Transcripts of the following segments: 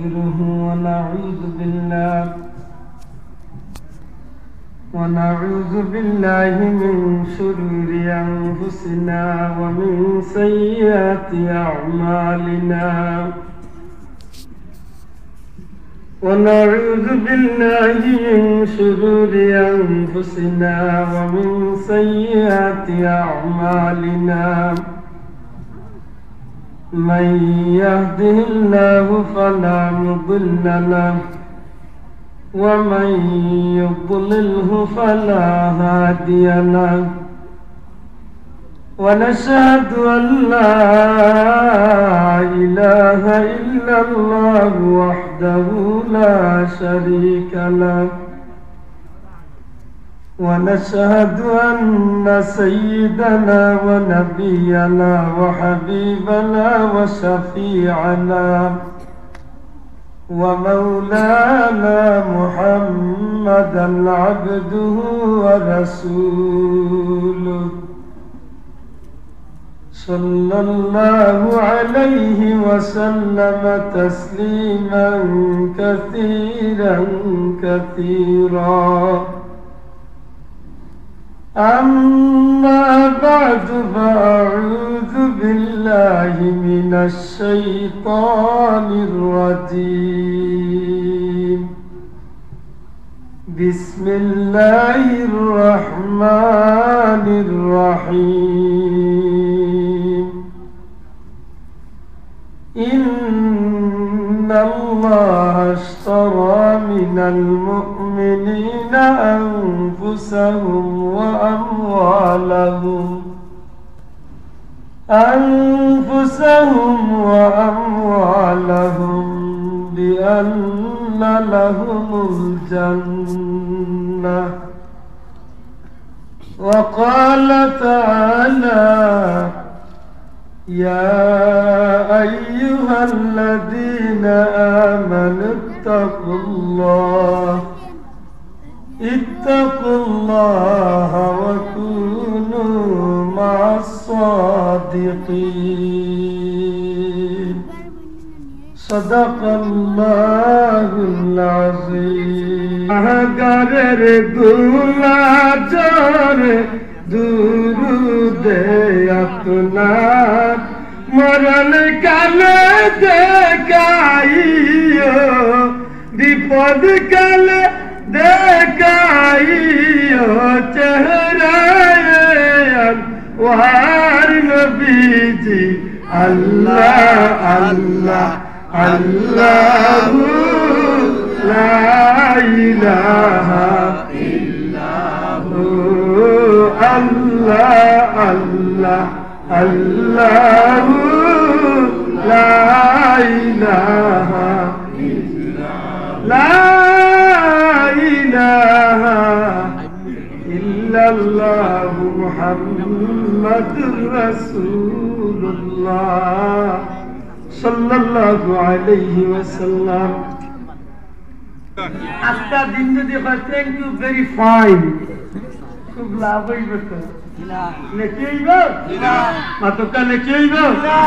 ونستغفره ونعوذ بالله من شرور أنفسنا ومن سيئات أعمالنا ونعوذ بالله من شرور أنفسنا ومن سيئات أعمالنا من يهده الله فلا مضل له ومن يضلله فلا هادي له ونشهد أن لا إله إلا الله وحده لا شريك له ونشهد أن سيدنا ونبينا وحبيبنا وشفيعنا ومولانا محمدا عبده ورسوله صلى الله عليه وسلم تسليما كثيرا كثيرا أما بعد فأعوذ بالله من الشيطان الرجيم بسم الله الرحمن الرحيم إن الله اشترى من المؤمنين أنفسهم وأموالهم بأن لهم الجنة وقال تعالى يا أيها الذين آمنوا اتقوا الله وكونوا مع الصادقين صدق الله العظيم أغرر دولا جار درود أقنار মরণ কালে দেখাইও বিপদ কালে দেখাইও চেহারায় ওয়ার নবীজি আল্লাহ আল্লাহ আল্লাহু লা ইলাহা ইল্লাহু আল্লাহ আল্লাহ আল্লাহু লা ইলাহা ইল্লাল্লাহু মুহাম্মাদুর রাসূলুল্লাহ সাল্লাল্লাহু আলাইহি ওয়াসাল্লাম। আজকে দিন যদি হয় থ্যাংক ইউ ভেরি ফাইন, খুব লাভ হইবে তো নেকি হইব না মাতকা নেকি হইব না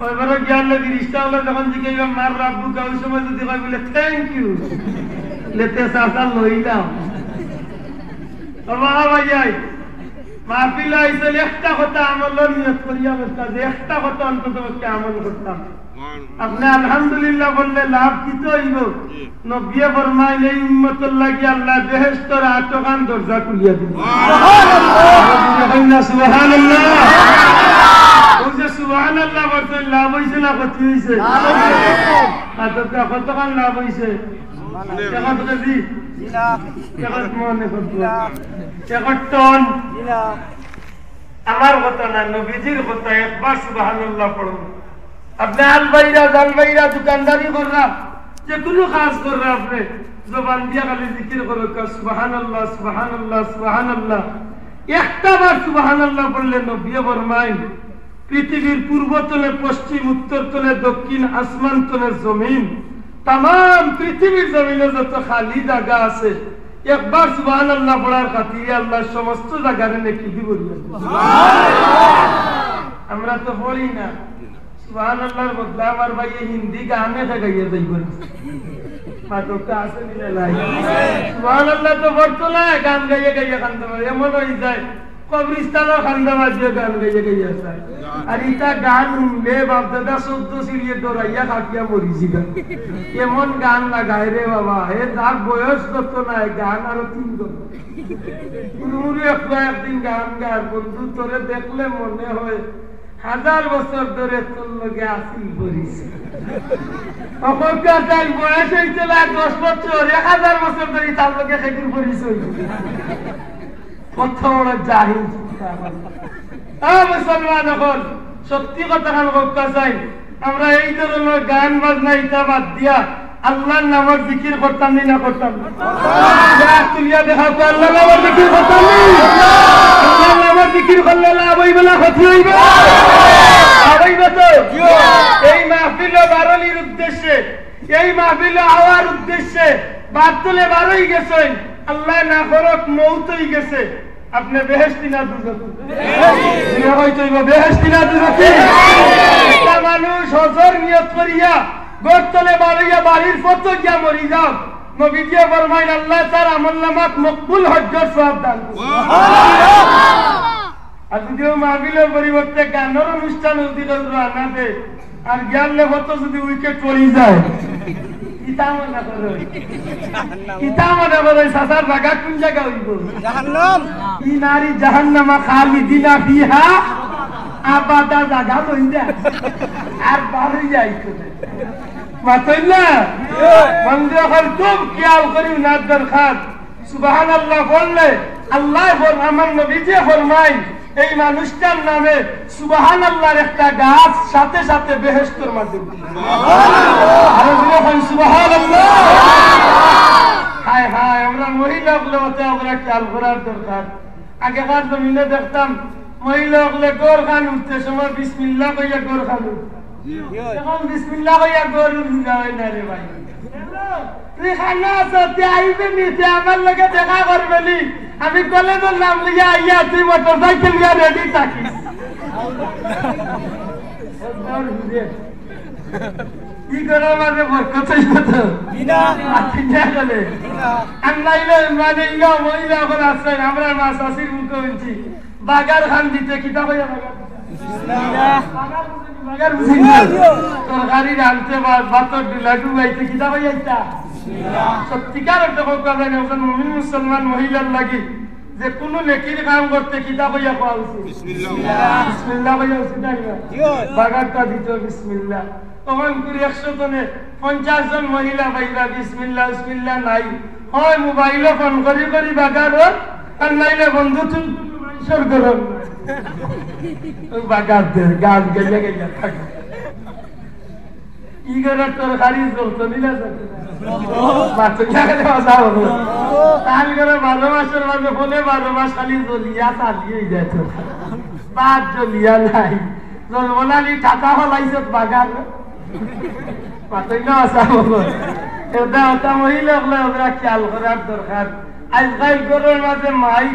ওইবার জ্ঞান লাগি রিস্তা হলো যখন জিগাইবা মার রাব্বু কাউ সময় যদি কই বলে থ্যাংক ইউ লেতে সাসা লইলাম বাবা ভাই মাহফিল আইছে একটা কথা আমল নিয়ত করিয়া বসা যে একটা কথা অন্তত আমল করতাম আপনি আলহামদুলিল্লাহ বললে লাভ কি তো হইব নবী ফরমাইল এই উম্মতের লাগি আল্লাহ বেহেশতের আটকান দরজা খুলিয়া দিবেন সুবহানাল্লাহ সুবহানাল্লাহ ওই যে সুবহানাল্লাহ বলতে লাভ হইছে না ক্ষতি হইছে লাভ হইছে আচ্ছা কতক্ষণ লাভ হইছে টাকা কেজি টাকা মনে করতো টাকা টন আমার কথা না নবীজির কথা একবার সুবহানাল্লাহ পড়ো अपने अलबैरा दुकानदारी कर रहा যে কোনো কাজ করে আপনি জবান দিয়া খালি জিকির করো সুবহানাল্লাহ সুবহানাল্লাহ সুবহানাল্লাহ একটা বার সুবহানাল্লাহ বললে নবী ফরমায় পৃথিবীর পূর্ব তলে পশ্চিম উত্তর তলে দক্ষিণ আসমান তলে জমিন तमाम পৃথিবীর জমিনে যত খালি জায়গা আছে একবার সুবহানাল্লাহ পড়ার খাতিরে আল্লাহ সমস্ত জায়গারে নেকি দিব সুবহানাল্লাহ আমরা তো পড়ি না সুবহানাল্লাহর বদলা আমার ভাই হিন্দি গানে গাইয়ে যাইব মাতকা আছে নিলে নাই সুবহানাল্লাহ তো বর্তলা গান গাইয়ে গাইয়ে কান্দে এমন হই যায় কবরস্থানও খান্দা বাজিয়ে গান গাইয়ে গাইয়ে যায় আর ইটা গান শুনলে বাপ দাদা 14 সিঁড়িয়ে দৌড়াইয়া খাটিয়া মরিছি গান এমন গান লাগায় রে বাবা হে যার বয়স যত নাই গান আরো 3 বছর পুরুরে একদিন গান গায় বন্ধু তোরে দেখলে মনে হয় 1000 বছর ধরে তোর লগে আসিল করিস অপরকার তাই বয়স হইতে 10 বছর 1000 বছর ধরে তার লগে খেকির করিস কত বড় জাহিল মুসলমান এখন সত্যি কথা খান করতে চাই আমরা এই ধরনের গান বাজনা ইটা বাদ দিয়া আল্লাহর নামের জিকির করতাম না করতাম তুলিয়া দেখা আল্লাহর নামের জিকির করতাম আল্লাহর নামের জিকির করলে লাভ হইবে না ক্ষতি হইবে হইবে তো এই মাহফিল বারলির উদ্দেশ্যে এই মাহফিল আওয়ার উদ্দেশ্যে বাদ তুলে বারই গেছেন আল্লাহ না করক মৌত হয়ে গেছে আপনি বেহেশতি না দুজক বেহেশতি না দুজক মানুষ হজর নিয়ত করিয়া গোরতলে বাড়িয়া বাড়ির ফত গিয়া মরি যাও নবীজি ফরমাইন আল্লাহ তার আমলনামাত মকবুল হজ্জর সওয়াব দান আর যদিও মাহফিলের পরিবর্তে গানের অনুষ্ঠান উদিত আনাতে আর জ্ঞানলে হতো যদি উইকেট পড়ি যায় সাসার জায়গা কোন জায়গা হইব জাহান্নাম ই নারী জাহান্নামা খালিদিনা ফিহা আবাদা জায়গা লইন্দা আর বাড়ি যাইতো মাতইলা বন্ধু হল খুব খেয়াল করি না দরকার সুবহানাল্লাহ বললে আল্লাহ আমার নবীজি ফরমাই এই মানুষটার নামে সুবহানাল্লাহর একটা গাছ সাথে সাথে বেহেশতের মধ্যে আর যখন সুবহানাল্লাহ হায় হায় আমরা মহিলাগুলোতে আমরা খেয়াল করার দরকার আগেকার জমিনে দেখতাম মহিলাগুলো গোর খান উঠতে সময় বিসমিল্লাহ কইয়া গোর খান এখন বিসমিল্লাহ কইয়া গোর উঠা হয় না রে ভাই তুই খানা সত্যি আইবে নিতে আমার লগে দেখা করবেলি আমি কলেজের নাম লিয়া আইয়া তুই মোটরসাইকেল লিয়া রেডি থাকিস কি করে মানে বরকত হইবে তো না আচ্ছা গেলে আনলাইলে মানে ইয়া মহিলা এখন আসছেন আমরা মাছ আসির মুখে বলছি বাগার খান দিতে কিতা হইয়া বাগার বিসমিল্লাহ বাগার বিসমিল্লাহ তরকারি রানতে ভাতর ডিলা ডুবাইতে কিতা হইয়া ইতা সত্যিকার অর্থ করবেন একজন মুমিন মুসলমান মহিলার লাগি যে কোন নেকির কাম করতে কিতা কইয়া কোয়া উচিত বিসমিল্লাহ বিসমিল্লাহ কইয়া উচিত না বাগারটা দিতে বিসমিল্লাহ তখন করে 100 জনে 50 জন মহিলা ভাইবা বিসমিল্লাহ বিসমিল্লাহ নাই হয় মোবাইলে ফোন করি করি বাগার আর নাইলে বন্ধু তুই মানুষের গরম ওই বাগার দে গান গেলে গেলে থাকে ই করে তোর গাড়ি চলতো নিলা যাবে তাহলে করে 12 মাসের মাঝে ফোনে 12 মাস খালি জ্বলিয়া চালিয়ে যায় তোর বাদ জ্বলিয়া নাই জলবনালি টাকা হলাইছে বাগান পাতই না আসা এটা ওটা মহিলাগুলো ওরা খেয়াল করার দরকার আজকাল ঘরের মাঝে মাই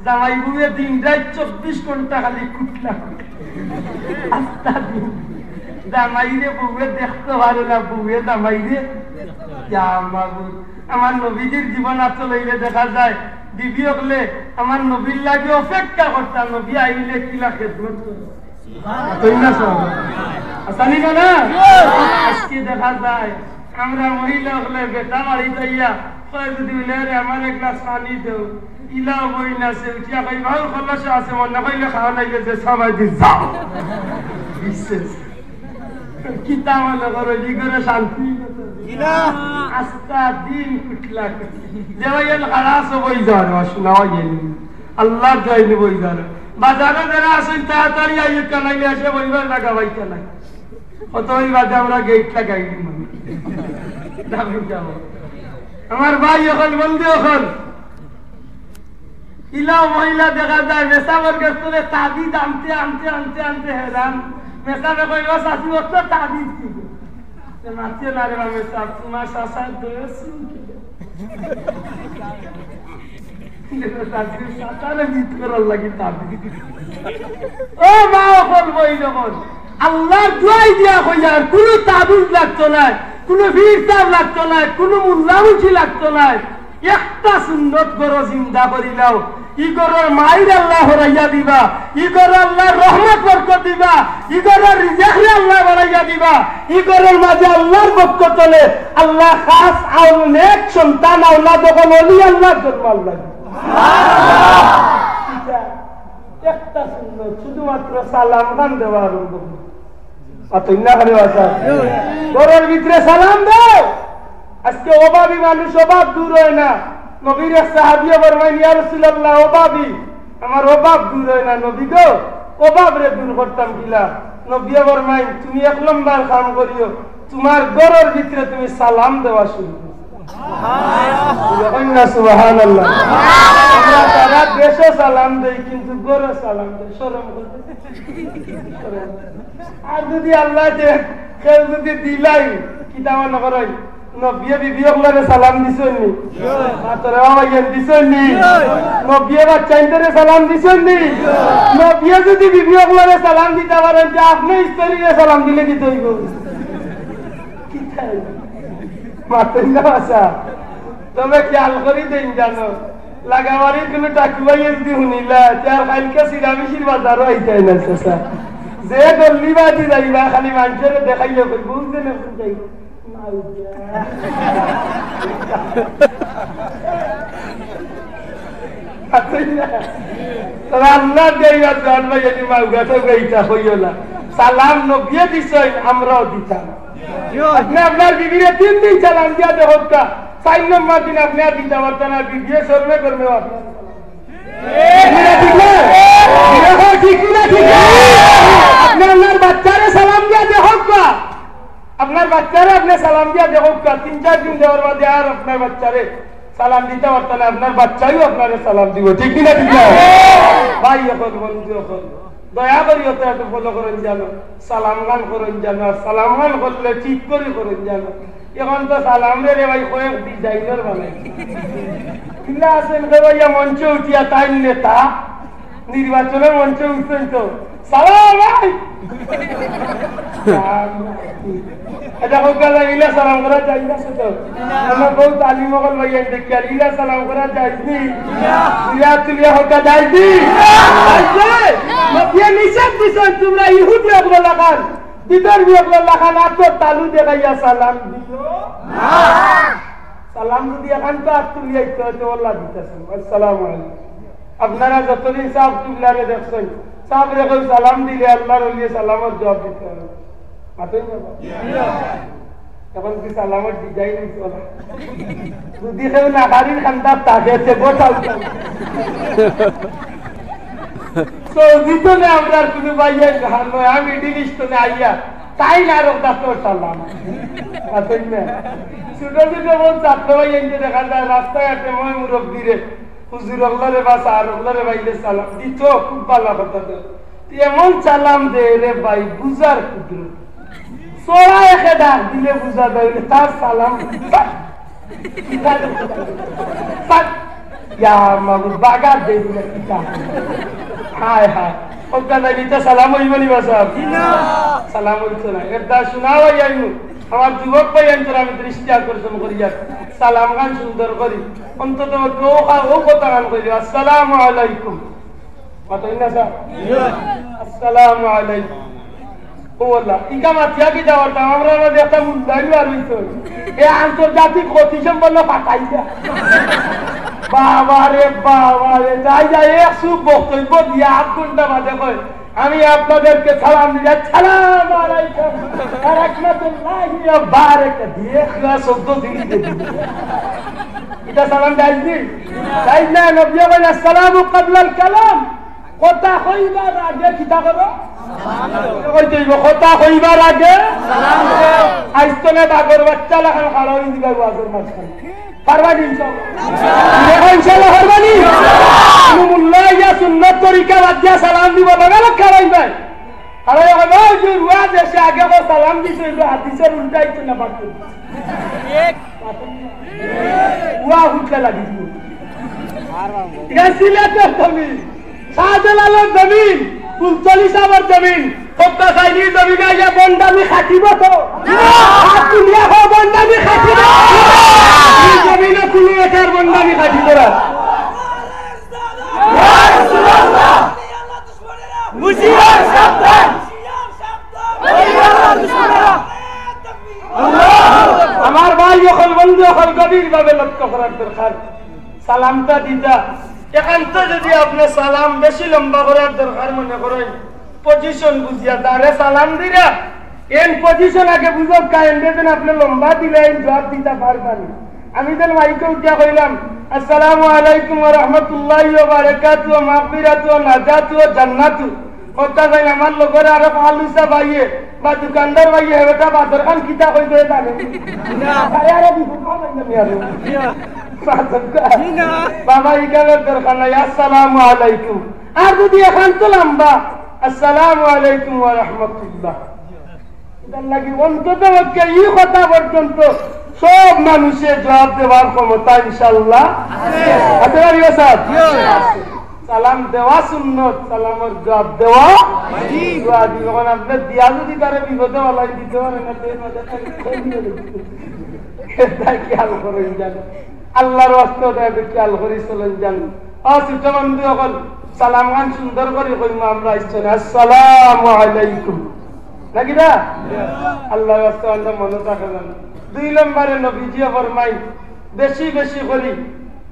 জামাই বুয়ে দিনটায় 24 ঘন্টা খালি কুটলা আস্তা দিন জামাইরে বউয়ে দেখতে পারে না বউয়ে জামাইরে আমার নবীজির জীবন লইলে দেখা যায় বিবি হলে আমার নবীর লাগে অপেক্ষা করতাম নবী আইলে কিলা খেদমত আজকে দেখা যায় আমরা মহিলা হলে বেটা বাড়ি যাইয়া যদি আমার এক গ্লাস পানি দেও ইলা বই না সে উঠিয়া কই ভালো খল্লাসে আছে মনে কইলে খাওয়া নাইলে যে সবাই দিন যাও বিশেষ কিতা মনে করো জি করে শান্তি আস্তা দিন কুটলা দেওয়াইল খালাস বই যাওয়ার শোনা হইনি আল্লাহ যাইনি বই যাওয়ার বাজারে যারা আসেন তাড়াতাড়ি আইয়ে কানাইলে আসে বইবার লাগা ভাই কানাই কত ওই বাজে আমরা গেট লাগাই দিই আমার ভাই এখন বন্ধু এখন ইলা মহিলা দেখা যায় মেসাবর গেছে তাবিজ আনতে আনতে আনতে আনতে হেরান মেসাবে কই ও সাথী ওতো তাবিজ কি তে মাতে না রে মেসাব তোমার শাসা দয়েছি ও মা এখন বই যখন আল্লাহ দোয়াই দিয়া কইয়া কোনো তাবিজ লাগতো না, কোনো বীর তাব লাগতো না, কোনো মুল্লামুখী লাগতো না। একটা সুন্নত গড় জিন্দা করিলাও, ই গড়ের মাইর আল্লাহ হরাইয়া দিবা, ই গড় আল্লাহর রহমত বরকত দিবা, ই গড়ের রিজিক আল্লাহ বাড়াইয়া দিবা, ই গড়ের মাঝে আল্লাহর পক্ষ চলে আল্লাহ খাস আও নেক সন্তান আওলাদ যখন ওলি আল্লাহ জন্মাল লাগে। একটা সুন্নত শুধুমাত্র সালাম খান দেওয়া আরম্ভ ঘরের ভিতরে সালাম দাও। আজকে অভাবী মানুষ, অভাব দূর হয় না। নবীর সাহাবিয়া বলবেন ইয়া রাসূলুল্লাহ অভাবী, আমার অভাব দূর হয় না নবী গো, অভাব রে দূর করতাম কিলা। নবী বলবেন তুমি 1 নম্বর কাম করিও, তোমার ঘরের ভিতরে তুমি সালাম দেওয়া শুরু করো। সুবহানাল্লাহ। আমরা সারা দেশে সালাম দেই কিন্তু ঘরে সালাম দেই শরম করে। আর যদি আল্লাহ যে কেউ যদি দিলাই কিতাবা নকরাই নবিয়ে বিবি ওগুলারে সালাম দিছনি, মাতরে বাবাইয়েন দিছনি, নবিয়ে বাচ্চাইনরে সালাম দিছনি। নবিয়ে যদি বিবি ওগুলারে সালাম দিতে পারেন যে আপনি স্ত্রীরে সালাম দিলে কি হইব? কি তাই মাতেন না আসা। তবে খেয়াল করি দেন জানো লাগাবাড়ির কোনো টাকুবাইয়ে যদি শুনিলা তার কালকে সিরামিশির বাজারও আইতাই না চাচা। যে গল্লি বাজি যাইবা খালি মানুষের দেখাইলে বুঝতে না যাই সালাম নবিয়ে দিছেন আমরাও দিতাম। আপনি আপনার বিবিরে 3 দিন সালাম দিয়া দেখুন, 4 নম্বর দিন আপনি আর দিতে পারতেন না, বিবিয়ে সরবে করবে আপনার বাচ্চারে সালাম দিয়া দেখুন, আপনার বাচ্চারে আপনি সালাম দিয়া দেখুন 3-4 দিন দেওয়ার বাদে আর আপনার বাচ্চারে সালাম দিতে পারতেন না, আপনার বাচ্চাইও আপনারে সালাম দিব। ঠিক কিনা? ঠিক না ভাই? এখন বন্ধু এখন দয়া করি অত একটু ফলো করেন জানো, সালাম গান করেন জানো, সালাম গান করলে ঠিক করে করেন জানো। এখন তো সালাম রে ভাই কয়েক ডিজাইনার বানাই কিলা আছেন ভাইয়া মঞ্চে উঠিয়া তাই নেতা নির্বাচনে মঞ্চে উঠছেন তো সালাম ভাই এটা হোকালা ইলা সালাম করা যায় না তো আমরা বহু তালিম হল ভাইয়া দেখি আর ইলা সালাম করা যায়নি, ইলা তুলিয়া হোকা যায়নি। নবিয়ে নিষেধ দিছেন তোমরা ইহুদি আপনার লাগান বিদর্ভী আপনার লাগান আতর তালু দেখাইয়া সালাম দিও না। সালাম যদি এখন তো আর তুলিয়া ইচ্ছা হয়তো আল্লাহ দিতেছেন আসসালামু আলাইকুম। আপনারা যতদিন সাহেব তুল্লারে দেখছেন সাহেব রেখে সালাম দিলে আল্লাহর ওলিয়ে সালামত জবাব দিতে হবে। এখন কি সালামত ডিজাইন যদি কেউ নাগারির খান্দার তাকে গোটাল সৌদিতনে আমরা কোনো ভাইয়া নয় আমি ডিলিস্টনে আইয়া তাই না রক্তাত্মর সালাম আসেন না। ছোট ছোট বোন ছাত্র ভাই এনে দেখা যায় রাস্তায় হাঁটে মই মুরব্বীরে হুজুর অগলারে বা সার অগলারে ভাইলে সালাম দিত খুব ভালো কথা। এমন সালাম দে রে ভাই বুঝার ক্ষুদ্র সোড়া একে ডাক দিলে বুঝা দেয় তার সালাম বাগার দে দিলে হায় হায় সালাম হইব নি বাসাব সালাম হইতো না এটা শোনা ভাই আইনু আমার যুবক ভাই আইন আমি দৃষ্টি আকর্ষণ করি সালাম গান সুন্দর করি অন্তত ও কথা গান করি আসসালামু আলাইকুম আসসালামু আলাইকুম আন্তর্জাতিক গতি সম্পন্ন পাঠাই বাবা রে বাবা রে যাই যাই এক সুখ বক্তব্য দিয়ে 8 ঘন্টা বাদে কয় আমি আপনাদেরকে সালাম দিয়ে সালাম আলাইকুম ওয়া রাহমাতুল্লাহি ওয়া বারাকাতুহু দিয়ে শব্দ দিলি এটা সালাম যাইছি যাই না নবী বলেন আসসালামু ক্বাবলাল কালাম কথা কইবার আগে কিতা করো কথা কইবার আগে সালাম দাও। আইস্তনে বাগর বাচ্চা লাগান খাড়াই দিবা ওয়াজের মাঝখানে পারবানি ইনশাআল্লাহ ইনশাআল্লাহ পারবানি মুল্লা ইয়া সুন্নাত তরিকা বাদ্যা সালাম দিব লাগাল খাড়াই ভাই খাড়াই হবে যে ওয়াজ এসে আগে কো সালাম দিছে হাদিসের উল্টাই তো না পারতো এক ওয়া হুটলা লাগিছে ঠিক আছে সিলেটের জমিন শাহজালালের জমিন 39 আবার জমিন সত্য চাইনি জমি গাইয়া বন্ডামি খাটিব তো দুনিয়া হো বন্ডামি খাটিব এই জমিনে কোনো এটার বন্ডামি খাটিব না মুশিয়ার সাবধান আমার ভাই যখন বন্ধু যখন গভীর ভাবে লক্ষ্য করার দরকার সালামটা দিতা একান্ত যদি আপনি সালাম বেশি লম্বা করার দরকার মনে করেন পজিশন বুঝিয়া তারে সালাম দিরা এন পজিশন আগে বুঝক কায়েন দেন আপনি লম্বা দিলে জবাব দিতে পারবেন আমি তো মাইকে উঠিয়া কইলাম আসসালামু আলাইকুম ওয়া রাহমাতুল্লাহি ওয়া বারাকাতুহু ওয়া মাগফিরাতু ওয়া নাজাতু ওয়া জান্নাতু কথা কই আমার লগরে আর ফালুসা ভাইয়ে বা দোকানদার ভাইয়ে হেটা বাজার খান কিতা কই দেয় জানেন না আরে আরে বিপদ হবে না মিয়ারো না বাবা ইগালের দরকার নাই আসসালামু আলাইকুম আর যদি এখন তো লম্বা আসসালামু আলাইকুম ওয়া রাহমাতুল্লাহ এটার লাগি অন্তত পক্ষে এই কথা পর্যন্ত সব মানুষের জবাব দেওয়ার ক্ষমতা ইনশাআল্লাহ আছে আছে সালাম দেওয়া সুন্নত সালামের জবাব দেওয়া ওয়াজিব যখন আপনি দিয়া যদি তারে বিপদে বলাই দিতে পারেন না তের মধ্যে এটা খেয়াল করেন জানো আল্লাহর ওয়াস্তে এটা খেয়াল করে চলেন জানো ছোট বন্ধু সকল সালাম গান সুন্দর করে কইমা আমরা ইচ্ছনে আসসালামু আলাইকুম নাকি না আল্লাহর ওয়াস্তে আমরা মনে থাকে জানো 2 নম্বরে নবীজি ফরমাই বেশি বেশি করি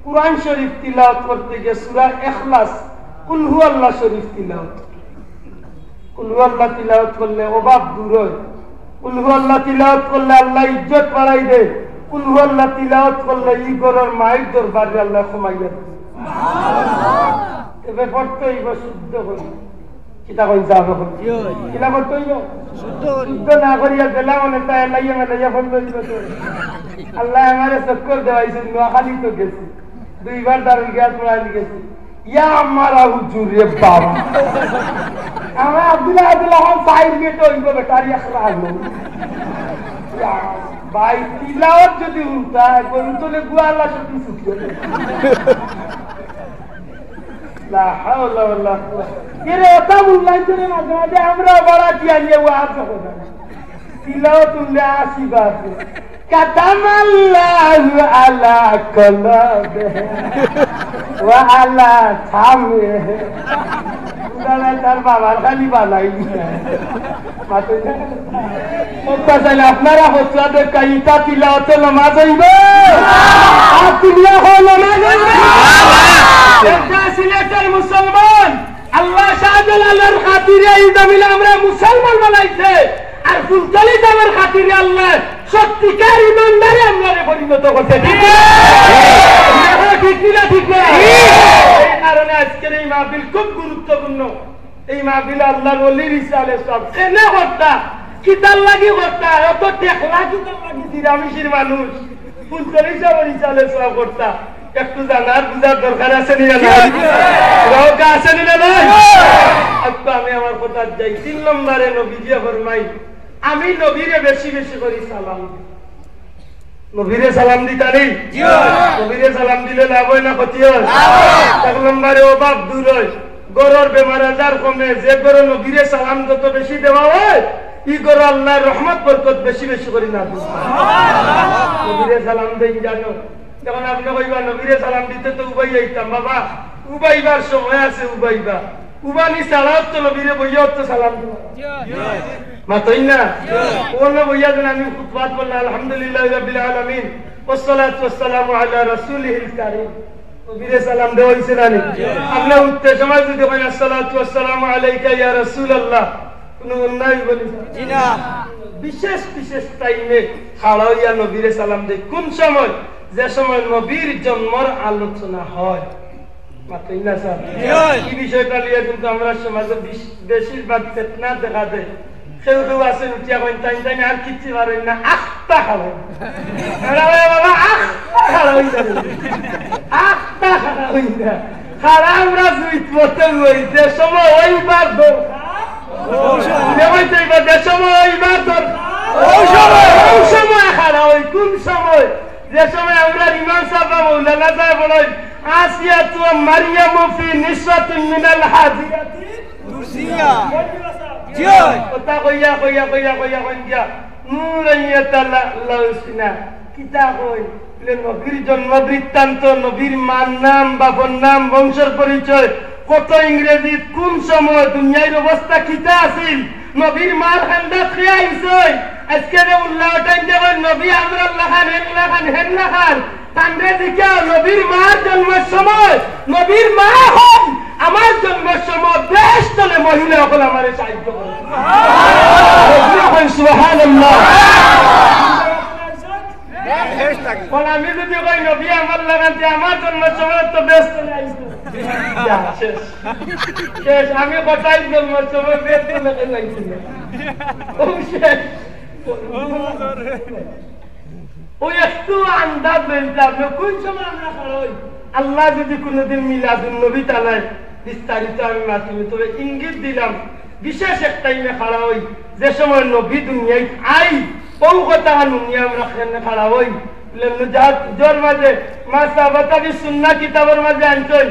কুরআন শরীফ তিলাওয়াত করতে গিয়ে সূরা ইখলাস কুল হুয়াল্লাহ শরীফ তিলাওয়াত কুল হুয়াল্লাহ তিলাওয়াত করলে অভাব দূর হয় কুল হুয়াল্লাহ তিলাওয়াত করলে আল্লাহ ইজ্জত বাড়াই দেয় কুল হুয়াল্লাহ তিলাওয়াত করলে ই গরর মায়ের দরবারে আল্লাহ ক্ষমাইয়া দেয় সুবহানাল্লাহ এবে পড়তে হইব শুদ্ধ করে কিতা কই যাবে কিতা করতে হইব শুদ্ধ না করিয়া গেলা মনে তাই লাইয়া মেলাইয়া বন্ধ হইব তো আল্লাহ আমারে চক্কর দেওয়াইছে নোয়াখালী তো গেছি 2 বার দারুল গিয়াস পড়াই গেছি ইয়া আমারা হুজুর রে বাবা আমরা আব্দুল্লাহ হন সাইড গেট হইব বেটার ইখরা হলো ভাই তিলাওয়াত যদি উল্টা গরু তোলে গুয়ালা সত্যি ছুটবে লা হাওলা ওয়ালা কুওয়াতা এর ওটা মুল্লাই করে মাঝে মাঝে আমরা বড় দিয়া নিয়ে ওয়াজ করে তিলাওয়াত উল্লে আসিবাত কাতামাল্লাহু আলা কলবিহি ওয়া আলা সামিহি উদালা তার বাবার খালি বানাই মাতে ওটা চাইলে আপনারা হচ্ছে কাইতা তিলাওয়াতে নামাজ হইবে আর তিলা হলো নামাজ এটা সিলেটের মুসলমান আল্লাহ শাহজালালের খাতিরে এই জমিনে আমরা মুসলমান বানাইছে আর ফুলতলি জামের খাতিরে আল্লাহ সত্যিকার ইমানদারে আমরা পরিণত করতে ঠিক না ঠিক না এই কারণে আজকের এই মাহফিল খুব গুরুত্বপূর্ণ এই মাহফিল আল্লাহর ওলির ইসালে সব এনে হত্যা কিতার লাগি হত্যা অত টেকলা কিতার লাগি নিরামিষের মানুষ ফুলতলি জামের ইসালে সব হত্যা একটু জানার বুঝার দরকার আছে নি না রোগা আছে নি না আজকে আমি আমার কথা যাই 3 নম্বরে নবীজি ফরমাই আমি নবীরে বেশি বেশি করি সালাম নবীরে সালাম দিতা নেই নবীরে সালাম দিলে লাভ হয় না ক্ষতি হয় 1 নম্বরে অভাব দূর হয় গরর বেমার আজার কমে যে গর নবীরে সালাম যত বেশি দেওয়া হয় ই গর আল্লাহর রহমত বরকত বেশি বেশি করি না সুবহানাল্লাহ নবীরে সালাম দেই জানো যখন আপনি কইবা নবীরে সালাম দিতে তো উবাই আইতাম বাবা উবাইবার সময় আছে উবাইবা উবানি সালাত তো নবীরে বইয়া তো সালাম দিবা মাতই না কোন বইয়া দেন আমি খুতবাত বললাম আলহামদুলিল্লাহি রাব্বিল আলামিন ওয়াসসালাতু ওয়াসসালামু আলা রাসূলিহিল কারীম নবীরে সালাম দেওয়া হইছে না আপনি উঠতে সময় যদি কইন আসসালাতু ওয়াসসালামু আলাইকা ইয়া রাসূলুল্লাহ কোন নাই বলি জি না বিশেষ বিশেষ টাইমে খাড়া হইয়া নবীরে সালাম দেই কোন সময় যে সময় নবীর জন্মের আলোচনা হয় মাতই না স্যার এই বিষয়টা নিয়ে কিন্তু আমরা সমাজে বেশিরভাগ ফিতনা দেখা দেয় কেউ কেউ আছে উঠিয়া কইন তাই তাই আর কিচ্ছু পারেন না আখতা খাবেন বাবা আখতা খাবেন আখতা খাবেন খারা আমরা জুইত মতে হইতে সময় ওইবার দরকার যে সময় ওইবার দরকার ওই সময় খারা ওই কোন সময় যে সময় আমরা ইমাম সাহেব মাওলানা সাহেব বলেন আসিয়াতু মারইয়ামু ফি নিসওয়াতিন মিনাল হাজিয়াতি তুসিয়া জি কথা কইয়া কইয়া কইয়া কইয়া কইয়া নুরাইয়াতাল্লাহ লাউসিনা কিতা কই নবীর জন্ম বৃত্তান্ত, নবীর মার নাম, বাবার নাম, বংশের পরিচয়, কত ইংরেজি, কোন সময় দুনিয়ার অবস্থা কিতা আছিল, নবীর মার খান্ডা খেয়াইছে আজকে যে উল্লাহ টাইম দেখো নবী আমরা লাখান এক লাখান হেন লাখান কান্ডে দিকে নবীর মার জন্মের সময় নবীর মা হন আমার জন্মের সময় বেশ তলে মহিলা সকল আমার সাহায্য করে সুবহানাল্লাহ। আমি যদি কই নবী আমার লাগাতে আমার জন্মের সময় তো বেশ তলে আইছে শেষ আমি কথাই জন্মের সময় বেশ তলে লাগছিল ওই একটু আন্দাজ লইতে আপনি কোন সময় আমরা খাড়াই আল্লাহ যদি কোনোদিন মিলাদুন নবী তালায় বিস্তারিত আমি মাধ্যমে তবে ইঙ্গিত দিলাম বিশেষ এক টাইমে খাড়া হই যে সময় নবী দুনিয়ায় আই ও কথা নুনিয়া আমরা খাড়া হই জোর মাঝে মা সাহাবাতাবি সুন্নাহ কিতাবের মাঝে আনছেন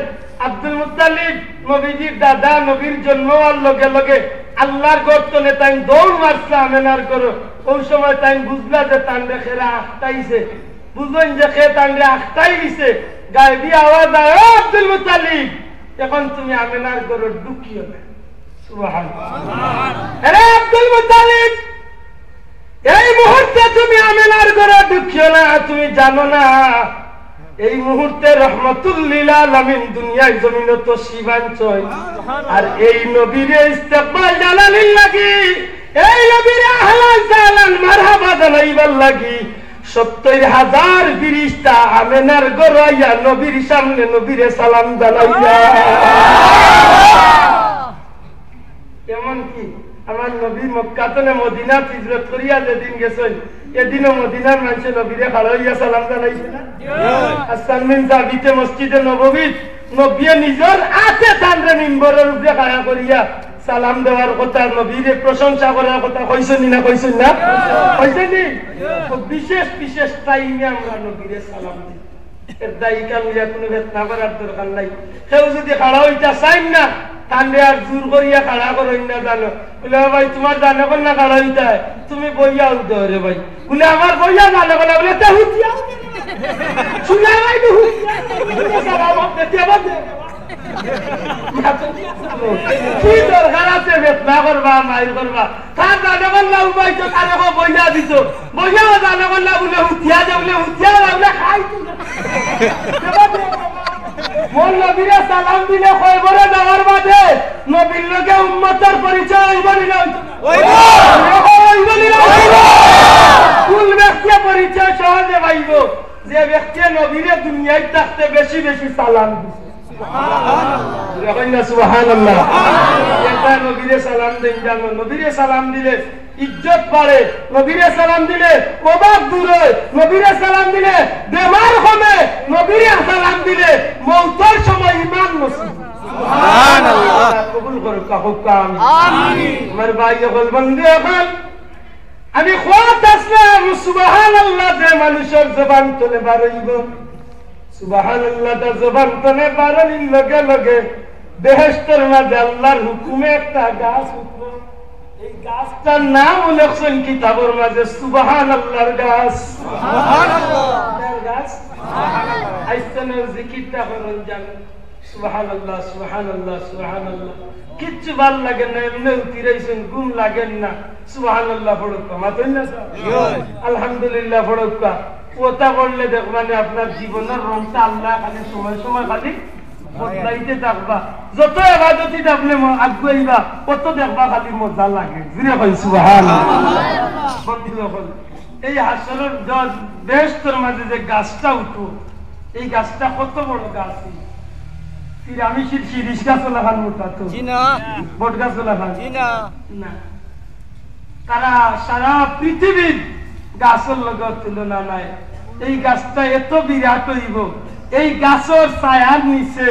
আব্দুল মুত্তালিব নবীজির দাদা নবীর জন্ম হওয়ার লগে লগে আল্লাহর গর্তনে তাই দৌড় মারছে আমেনার করো ওই সময় তাই বুঝলা যে তান্ডে খেরা আখতাইছে বুঝলেন যে খে তান্ডে আখতাই দিছে গায়েবী আওয়াজ আয় আব্দুল মুত্তালিব এখন তুমি আমেনার করো দুঃখিও না সুবহানাল্লাহ। আরে আব্দুল মুত্তালিব এই মুহূর্তে তুমি আমেনার করো দুঃখিও না, তুমি জানো না এই মুহূর্তে রহমাতুল লিল আলামিন দুনিয়ার জমিনে তো শিবাঞ্চল আর এই নবীর ইস্তেকবাল জানালিল লাগি এই নবীর আহলান সালান মারহাবা জানাইবার লাগি ৭০,০০০ ফেরেশতা আমেনার গরাইয়া নবীর সামনে নবীরে সালাম জানাইয়া কেমন কি আমার নবী মক্কা থেকে মদিনা হিজরত করিয়া যেদিন গেছেন এদিনও মদিনার মানুষে নবীরে খাড়াইয়া সালাম জানাইছে না হাসান বিন সাবিতে মসজিদে নববীত নবীয়ে নিজের হাতে তানরে মিম্বরের উপরে খাড়া করিয়া সালাম দেওয়ার কথা নবীরে প্রশংসা করার কথা কইছেন না কইছেন না কইছেন নি বিশেষ বিশেষ টাইমে আমরা নবীরে সালাম দিই এর দায়িকা লইয়া কোনো ভেতনা করার দরকার নাই কেউ যদি খাড়া হইতা চাইন না তান্ডে আর জোর করিয়া খাড়া করেন না জানো বলে ভাই তোমার জানে কোন না খাড়া হইতা তুমি বইয়া উঠতে রে ভাই বলে আমার বইয়া জানে কোন বলে তে হুতিয়া শুনা ভাই তো হুতিয়া সালাম দিতে বাদে কি দরকার আছে ভেতনা করবা মাইর করবা তার জানে কোন না উপায় তো তারে কো বইয়া দিত বইয়া জানে কোন না বলে হুতিয়া দে বলে হুতিয়া বলে খাই মোর নবীরে সালাম দিলে কয় বড় যাওয়ার বাদে নবীর লগে উম্মতের পরিচয় হইব না হইব না কোন ব্যক্তি পরিচয় সহজে পাইব যে ব্যক্তি নবীরে দুনিয়ায় থাকতে বেশি বেশি সালাম দিছে সুবহানাল্লাহ সুবহানাল্লাহ এটা নবীরে সালাম দেন জানো নবীরে সালাম দিলে ইজ্জত বাড়ে নবীরে সালাম দিলে প্রভাব দূর হয় নবীরে সালাম দিলে বেমার হবে নবীরে সালাম দিলে মওতের সময় ঈমান নসিব সুবহানাল্লাহ কবুল করুক হুকাম আমিন আমার ভাই হল বন্ধু হল আমি খোয়াত আসলাম সুবহানাল্লাহ যে মানুষের জবান তলে বাড়াইব সুবহানাল্লাহ তা জবান তলে বাড়ানির লগে লগে বেহেশতের মাঝে আল্লাহর হুকুমে একটা গাছ উঠল এই গাছটার নাম উল্লেখছেন কিতাবের মাঝে সুবহানাল্লাহর গাছ সুবহানাল্লাহ গাছ সুবহানাল্লাহ আইসনের জিকিরটা করুন জানেন সুবহানাল্লাহ সুবহানাল্লাহ সুবহানাল্লাহ কিচ্ছু ভাল লাগে না এমনি উঠিরাইছেন ঘুম লাগেন না সুবহানাল্লাহ পড়ুকা মাতই না আলহামদুলিল্লাহ পড়ুকা ওটা পড়লে দেখবানে আপনার জীবনের রংটা আল্লাহ খালি সময় সময় খালি বদলাইতে থাকবা যত ইবাদতি আপনি আগুয়াইবা কত দেখবা খালি মজা লাগে জিরে কই সুবহানাল্লাহ বন্ধুগণ এই হাসরের বেহেশতের মাঝে যে গাছটা উঠো এই গাছটা কত বড় গাছ পিরামিড শিরিষ গাছ লাগান মোটা তো জি না বট গাছ লাগান জি না না তারা সারা পৃথিবীর গাছের লগে তুলনা নাই এই গাছটা এত বিরাট হইব এই গাছের ছায়ার নিচে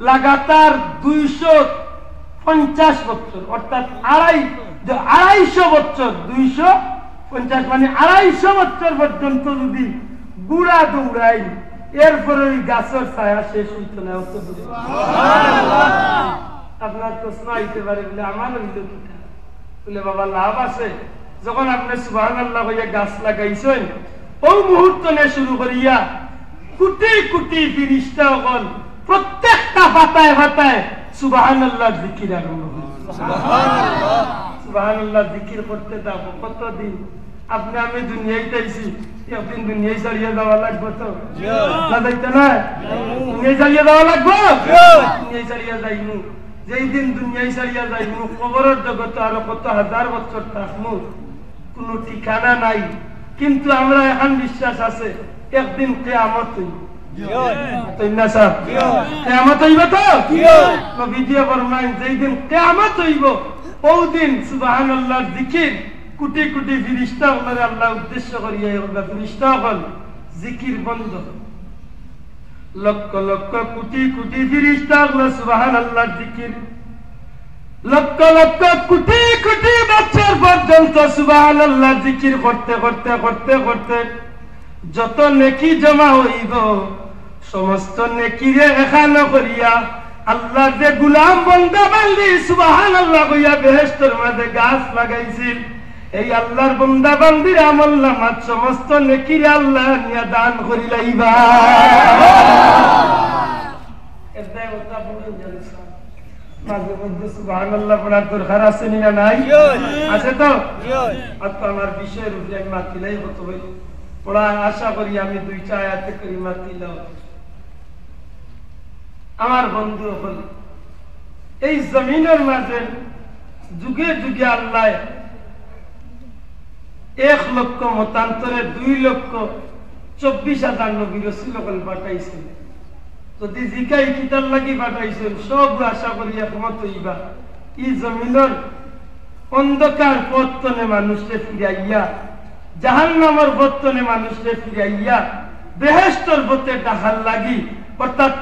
লাগাতার 250 বছর অর্থাৎ 250 বছর 250 মানে 250 বছর পর্যন্ত যদি গুড়া দৌড়াই এরপরে ওই গাছের ছায়া শেষ হইত না আপনার প্রশ্ন আইতে পারে বলে আমার হইল কিটা বলে বাবা লাভ আছে যখন আপনি সুবহানাল্লাহ কইয়া গাছ লাগাইছেন ওই মুহূর্ত নে শুরু করিয়া কোটি কোটি ফেরেশতা হল প্রত্যেকটা পাতায় পাতায় সুবহানাল্লাহ জিকির আরম্ভ করে সুবহানাল্লাহ সুবহানাল্লাহ জিকির করতে দাও কতদিন আপনি আমি দুনিয়ায় আইছি একদিন দুনিয়ায় ছাড়িয়ে যাওয়া লাগবে তো না যাইতে না দুনিয়ায় ছাড়িয়ে যাওয়া লাগবে দুনিয়ায় ছাড়িয়ে যাইমু যেই দিন দুনিয়ায় ছাড়িয়ে যাইমু কবরের জগতে আরো কত হাজার বছর থাকমু কোনো ঠিকানা নাই কিন্তু আমরা এখন বিশ্বাস আছে একদিন কিয়ামত হইব তাই না স্যার কিয়ামত হইব তো নবীজি ফরমায়েন যেই দিন কিয়ামত হইব ওই দিন সুবহানাল্লাহর জিকির কোটি কোটি ফেরেশতা হলে আল্লাহ উদ্দেশ্য করিয়া বলবে ফেরেশতা হল জিকির বন্ধ লক্ষ লক্ষ কোটি কোটি ফেরেশতা হল সুবহানাল্লাহর জিকির লক্ষ লক্ষ কোটি কোটি বছর পর্যন্ত সুবহানাল্লাহর জিকির করতে করতে করতে করতে যত নেকি জমা হইব সমস্ত নেকিরে এখানে করিয়া আল্লাহর যে গোলাম বান্দা বান্দি সুবহানাল্লাহ কইয়া বেহেশতের মধ্যে গাছ লাগাইছিল এই আল্লাহর বান্দা বান্দির আমলনামাত সমস্ত নেকিরে আল্লাহ নিয়া দান করি লাইবা এতে ওটা বলে জানিস মাঝে মধ্যে সুবহানাল্লাহ পড়ার দরকার আছে না নাই আছে তো আজকে আমার বিষয়ের উপরে আমি মাতিলাই হতো ভাই পড়া আশা করি আমি দুইটা আয়াতে কারিমা তিলাওয়াত আমার বন্ধু হল এই জমিনের মাঝে যুগে যুগে আল্লাহ 1 লক্ষ মতান্তরে 2,24,000 নবী রাসূল পাঠাইছেন যদি জিকাই কিতাব লাগি পাঠাইছেন সব আশা করি একমত হইবা এই জমিনের অন্ধকার পথনে মানুষকে ফিরাইয়া জাহান্নামের পথনে মানুষকে ফিরাইয়া বেহেশতের পথে ডাকার লাগি অর্থাৎ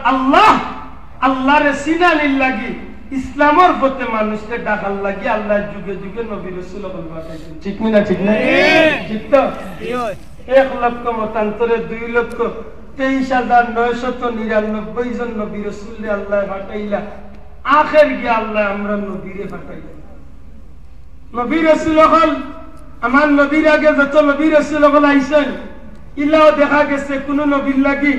আল্লাহরে চিনানির লাগি ইসলামের পথে মানুষকে ডাকার লাগি আল্লাহ যুগে যুগে নবী রাসূল পাঠাইছেন ঠিক না ঠিক না ঠিক তো 1 লক্ষ মতান্তরে 2,23,999 জন নবী রাসূল আল্লাহ পাঠাইলা আখের গিয়ে আল্লাহ আমরা নবীরে পাঠাইলা নবী রাসূল হল আমার নবীর আগে যত নবী রাসূল হল আইছেন ইলাও দেখা গেছে কোন নবীর লাগি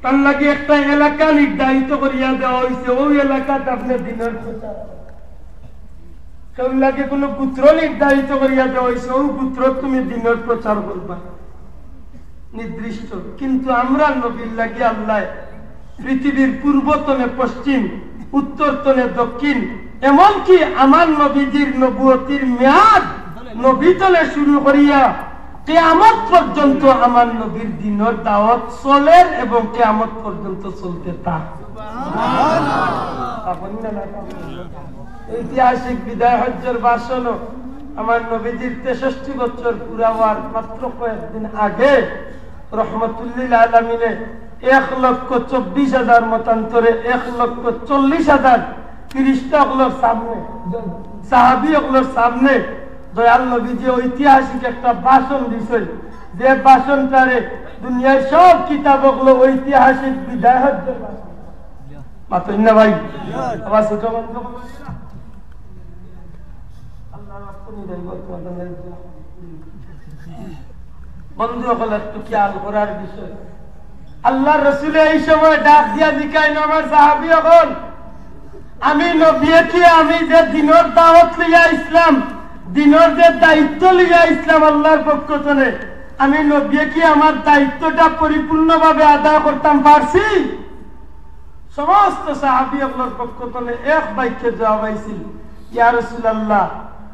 তার লাগি একটা এলাকা নির্ধারিত করিয়া দেওয়া হয়েছে ওই এলাকাতে আপনি দিনের প্রচার কেউ লাগে কোন গোত্র নির্ধারিত করিয়া দেওয়া হয়েছে ওই গোত্র তুমি দিনের প্রচার করবা নির্দিষ্ট কিন্তু আমরা নবীর লাগি আল্লাহ পৃথিবীর পূর্বতনে পশ্চিম উত্তরতনে দক্ষিণ এমনকি আমার নবীজির নবুয়তির মেয়াদ নবীতলে শুরু করিয়া কিয়ামত পর্যন্ত আমার নবীর দিনের দাওয়াত চলে এবং কিয়ামত পর্যন্ত চলতে থাকে ঐতিহাসিক বিদায় হজ্জের ভাষণ আমার নবীজির 63 বছর পুরা হওয়ার মাত্র কয়েকদিন আগে রহমতুল্লিল আলামিনে 1,24,000 মতান্তরে 1,40,000 ফেরেশতা গুলোর সামনে সাহাবী গুলোর সামনে দয়াল নবীজি ঐতিহাসিক একটা ভাষণ দিয়েছেন যে ভাষণটারে দুনিয়ার সব কিতাবগুলো ঐতিহাসিক বিদায় হজ্জের ভাষণ মাত্র না ভাই আবার ছোট বন্ধু হল একটু খেয়াল করার বিষয় আল্লাহ রসুল এই সময় ডাক দিয়া দিকাই আমার সাহাবী হল আমি নবীকে আমি যে দিনের দাওয়াত লইয়া ইসলাম দিনের যে দায়িত্ব লইয়া ইসলাম আল্লাহর পক্ষ থেকে আমি নবীকে আমার দায়িত্বটা পরিপূর্ণভাবে আদায় করতাম পারছি সমস্ত সাহাবী আল্লাহর পক্ষ থেকে এক বাক্যে জবাব আইছিল ইয়া রাসূলুল্লাহ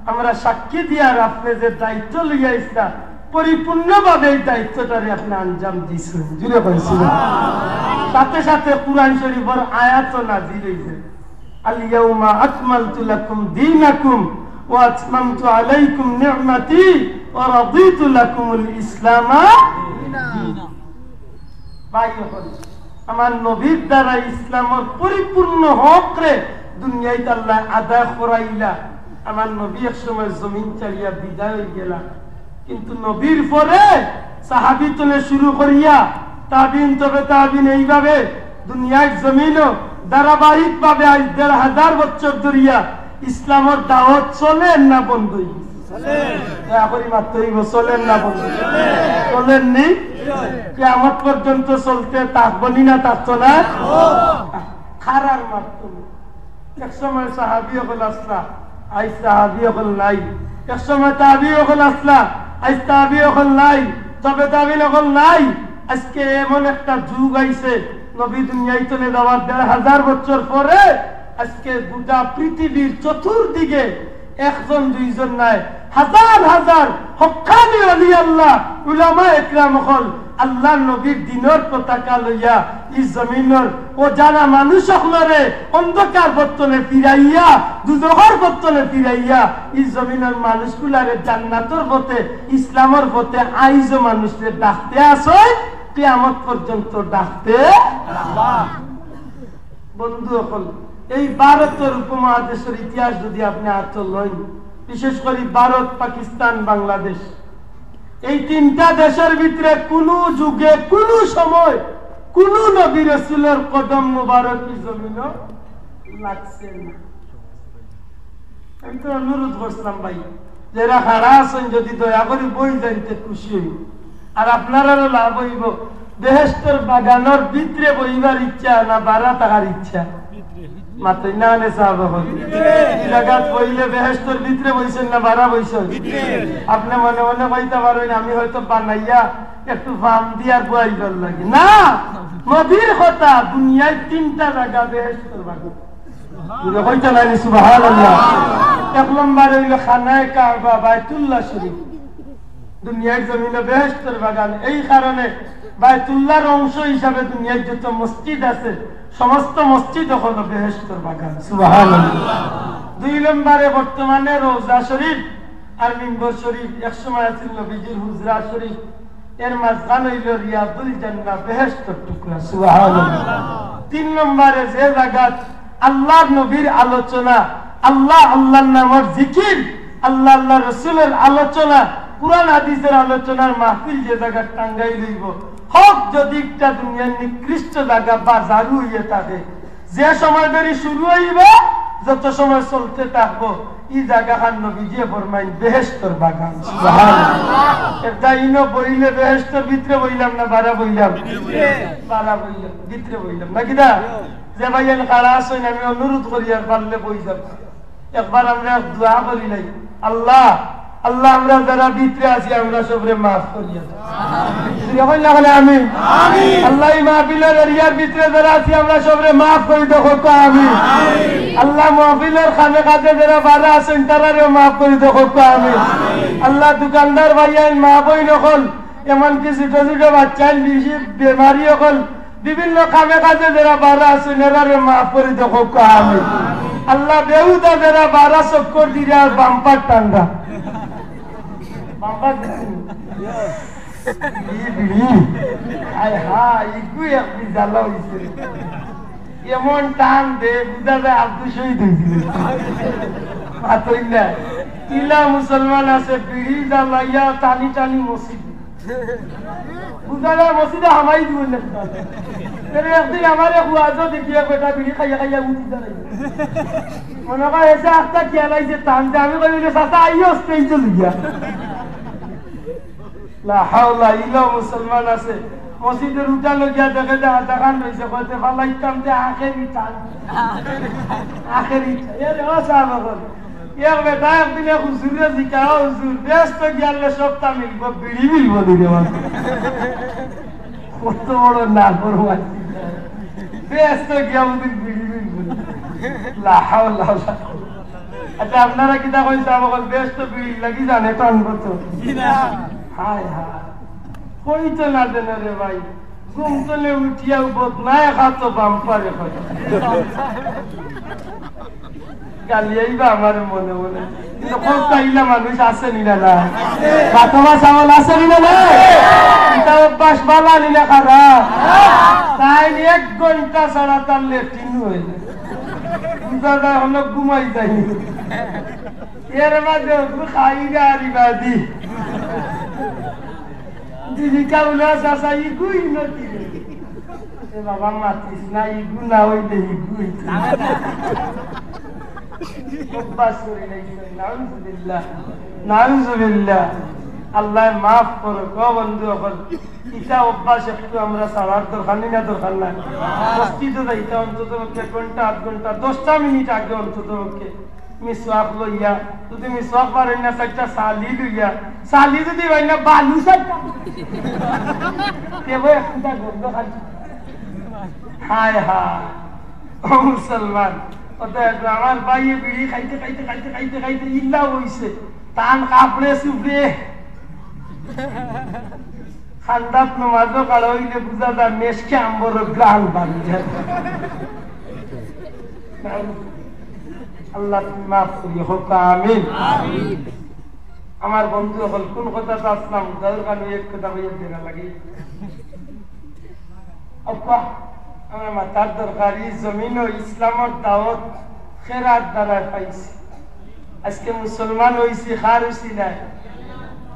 আমরা সাক্ষী দিয়ার আপনি যে দায়িত্ব লইয়া ইসলাম পরিপূর্ণভাবে এই দায়িত্বটারে আপনি আঞ্জাম দিয়েছেন জুড়ে কইছিলেন সাথে সাথে কুরআন শরীফের আয়াত নাযিল হইছে আল ইয়াউমা আকমালতু লাকুম দীনাকুম ওয়া আতমামতু আলাইকুম নি'মাতি ওয়া রাদিতু লাকুমুল ইসলাম দীনা ভাইসকল আমার নবীর দ্বারা ইসলামের পরিপূর্ণ হক রে দুনিয়াতে আল্লাহ আদায় করাইলা আমার নবী এক সময় জমিন ছাড়িয়া বিদায় হয়ে গেলা কিন্তু নবীর পরে সাহাবী থেকে শুরু করিয়া তাবিন তবে তাবিন এইভাবে দুনিয়ার জমিনও ধারাবাহিক ভাবে আজ ১,৫০০ বছর ধরিয়া ইসলামের দাওয়াত চলেন না বন্ধ চলেন না বন্ধ চলেননি কিয়ামত পর্যন্ত চলতে থাকবনি না থাকতো না খারার মাধ্যমে এক সময় সাহাবী হল আসলা আজ সাহাবী হল নাই এক সময় তাবি হল আসলা আজ তাবি হল নাই তবে তাবি হল নাই আজকে এমন একটা যুগ আইছে নবী দুনিয়ায় চলে যাওয়ার ১,৫০০ বছর পরে আজকে গোটা পৃথিবীর চতুর্দিকে একজন দুইজন নাই হাজার হাজার হক্কানি ওলি আল্লাহ উলামা ইকরাম হল আল্লাহ নবীর দিনের পতাকা লইয়া এই জমিনের ও জানা মানুষ সকলরে অন্ধকার বর্তনে ফিরাইয়া দুজখর বর্তনে ফিরাইয়া এই জমিনের মানুষগুলারে জান্নাতের পথে ইসলামের পথে আইজ মানুষদের ডাকতে আসে কিয়ামত পর্যন্ত ডাকতে বন্ধু সকল এই ভারতের উপমহাদেশের ইতিহাস যদি আপনি আচল লন বিশেষ করে ভারত পাকিস্তান বাংলাদেশ এই তিনটা দেশের ভিতরে কোন যুগে কোন সময় কোন নবী রাসূলের কদম মুবারক জমিন লাগছে না আমি তো অনুরোধ করছিলাম ভাই যারা খাড়া আছেন যদি দয়া করে বই যাইতে খুশি হই আর আপনারাও লাভ হইব বেহেশতের বাগানের ভিতরে বইবার ইচ্ছা না বাড়া থাকার ইচ্ছা মাত্র না নে সাহেব জায়গা বইলে বেহেশতের ভিতরে বইছেন না বাড়া বইছেন আপনি মনে মনে কইতে পারেন আমি হয়তো বানাইয়া একটু ফার্ম দিয়ার বইবার লাগে না নবীর কথা দুনিয়ায় ৩টা জায়গা বেহেশতের বাগান কইতে লাগে সুবহানাল্লাহ এক নম্বর হইল খানায়ে কাবা বাইতুল্লাহ শরীফ দুনিয়ার জমিনে বেহেশতের বাগান এই কারণে বাইতুল্লাহর অংশ হিসাবে দুনিয়ার যত মসজিদ আছে সমস্ত মসজিদ হলো বেহেশতের বাগান সুবহানাল্লাহ ২ নম্বরে বর্তমানে রওজা শরীফ আর মিম্বর শরীফ একসময় ছিল নবীজির হুজরা শরীফ এর মাঝখান হইল রিয়াদুল জান্নাহ বেহেশতের টুকরা সুবহানাল্লাহ ৩ নম্বরে যে জায়গা আল্লাহর নবীর আলোচনা আল্লাহ আল্লাহর নামের জিকির আল্লাহ আল্লাহ রাসূলের আলোচনা কুরআন হাদিসের আলোচনার মাহফিল যে জায়গা টাঙ্গাই লইব হক যদি একটা দুনিয়ার নিকৃষ্ট জায়গা বাজার হইয়ে থাকে যে সময় ধরে শুরু হইবে যত সময় চলতে থাকবো এই জায়গা খান নবীজি ফরমাইন বেহেশতের বাগান সুবহানাল্লাহ এটা ইনো বইলে বেহেশতের ভিতরে বইলাম না বাড়া বইলাম বাড়া বইলাম ভিতরে বইলাম নাকি না যে ভাইয়ান খাড়া আছেন আমি অনুরোধ করি আর পারলে বই যাব একবার আমরা দোয়া করি নাই আল্লাহ আল্লাহ আমরা যারা ভিতরে আছি আমরা সবরে মাফ করিয়া আমিন আল্লাহ মাহফিলের এরিয়ার ভিতরে যারা আছি আমরা সবরে মাফ করে দেখো আমিন আল্লাহ মাহফিলের খানে খাতে যারা বাড়া আছেন তারারেও মাফ করে দেখো আমিন আল্লাহ দোকানদার ভাইয়ান মা বই নকল এমনকি ছোট ছোট বাচ্চা বেশি বেমারি হল বিভিন্ন কামে কাজে যারা বাড়া আছেন এরারে মাফ করে দেখো আমিন আল্লাহ বেহুদা যারা বাড়া চক্কর দিয়ে আর বাম্পার টান্ডা এমন টান দে বুঝা যায় আব্দুল শহীদ হয়েছিল তিলা মুসলমান আছে বিড়ি জ্বালাইয়া টানি টানি মসজিদ বুঝা যায় মসজিদে হামাই দিব একদিন আমার দেখিয়া বেটা বিড়ি খাইয়া খাইয়া উঠি দাঁড়াই মনে হয় এসে আস্তা খেয়াল আইছে টান যে আমি কইলে চাচা আইও স্টেজ লইয়া লা হাওলা ইল্লা মুসলমান আছে মসজিদের উঠা লগিয়া দেখে যে আদাখান রয়েছে কইতে ফালাইতাম যে আখেরি টান আখেরি এর সাহেব বল এক বেটা একদিন হুজুরে জিকাও হুজুর ব্যস্ত গিয়ালে সবটা মিলব বিড়ি মিলব দিলে কত বড় না করবাই ব্যস্ত গিয়া ওদিন বিড়ি মিলব লা হাওলা আচ্ছা আপনারা কিতা কইছে আমাকে ব্যস্ত বিড়ি লাগি জানে টান করতে হায় হায় কইতে না দেন রে ভাই ঘুম চলে উঠিয়া বদনায় খাতো বাম্পারে গালিয়াইবা আমার মনে মনে কিন্তু কইলা মানুষ আছে নিনা না কাতবা চাওয়াল আছে নিনা না এটা অভ্যাস বালা নিনা খারাপ তাই 1 ঘন্টা ছাড়া তার লেট্রিন হইল বুঝা হলো ঘুমাই যাই এর মাঝে খাইরা আরিবাদি দিদি কাউলা সাসাই কুই নতি বাবা মাতিস না ইগু না হইলে ইগু অভ্যাস করে লাইছেন নাউজুবিল্লাহ নাউজুবিল্লাহ আল্লাহ মাফ করো গো বন্ধু হল ইটা অভ্যাস একটু আমরা সারার দরকার নেই না দরকার নাই মসজিদে যাইতে অন্তত পক্ষে ঘন্টা 8 ঘন্টা 10টা মিনিট আগে অন্তত পক্ষে মিসওয়াক লইয়া যদি মিসওয়াক পারেন না একটা সালি লইয়া সালি যদি হয় না বালু সাইটা কেবল একটা গন্ধ খালি হায় হায় ও মুসলমান অতএব আমার ভাইয়ে বিড়ি খাইতে খাইতে খাইতে খাইতে খাইতে ইল্লা হইছে টান কাপড়ে সুপড়ে খান্দাত নমাজও কালো হইলে বুঝা যায় মেশকে আম্বর গ্রান বাঁধে আল্লাহ তুমি মাফ করি হোক আমিন আমার বন্ধু হল কোন কথাটা আসলাম যার কারণে এক কথা হইয়া দেখা লাগে আব্বা আমার মাতার দরকারি জমিন ও ইসলামের দাওয়াত খেরাত দ্বারা পাইছি আজকে মুসলমান হইছি খার উসিলায়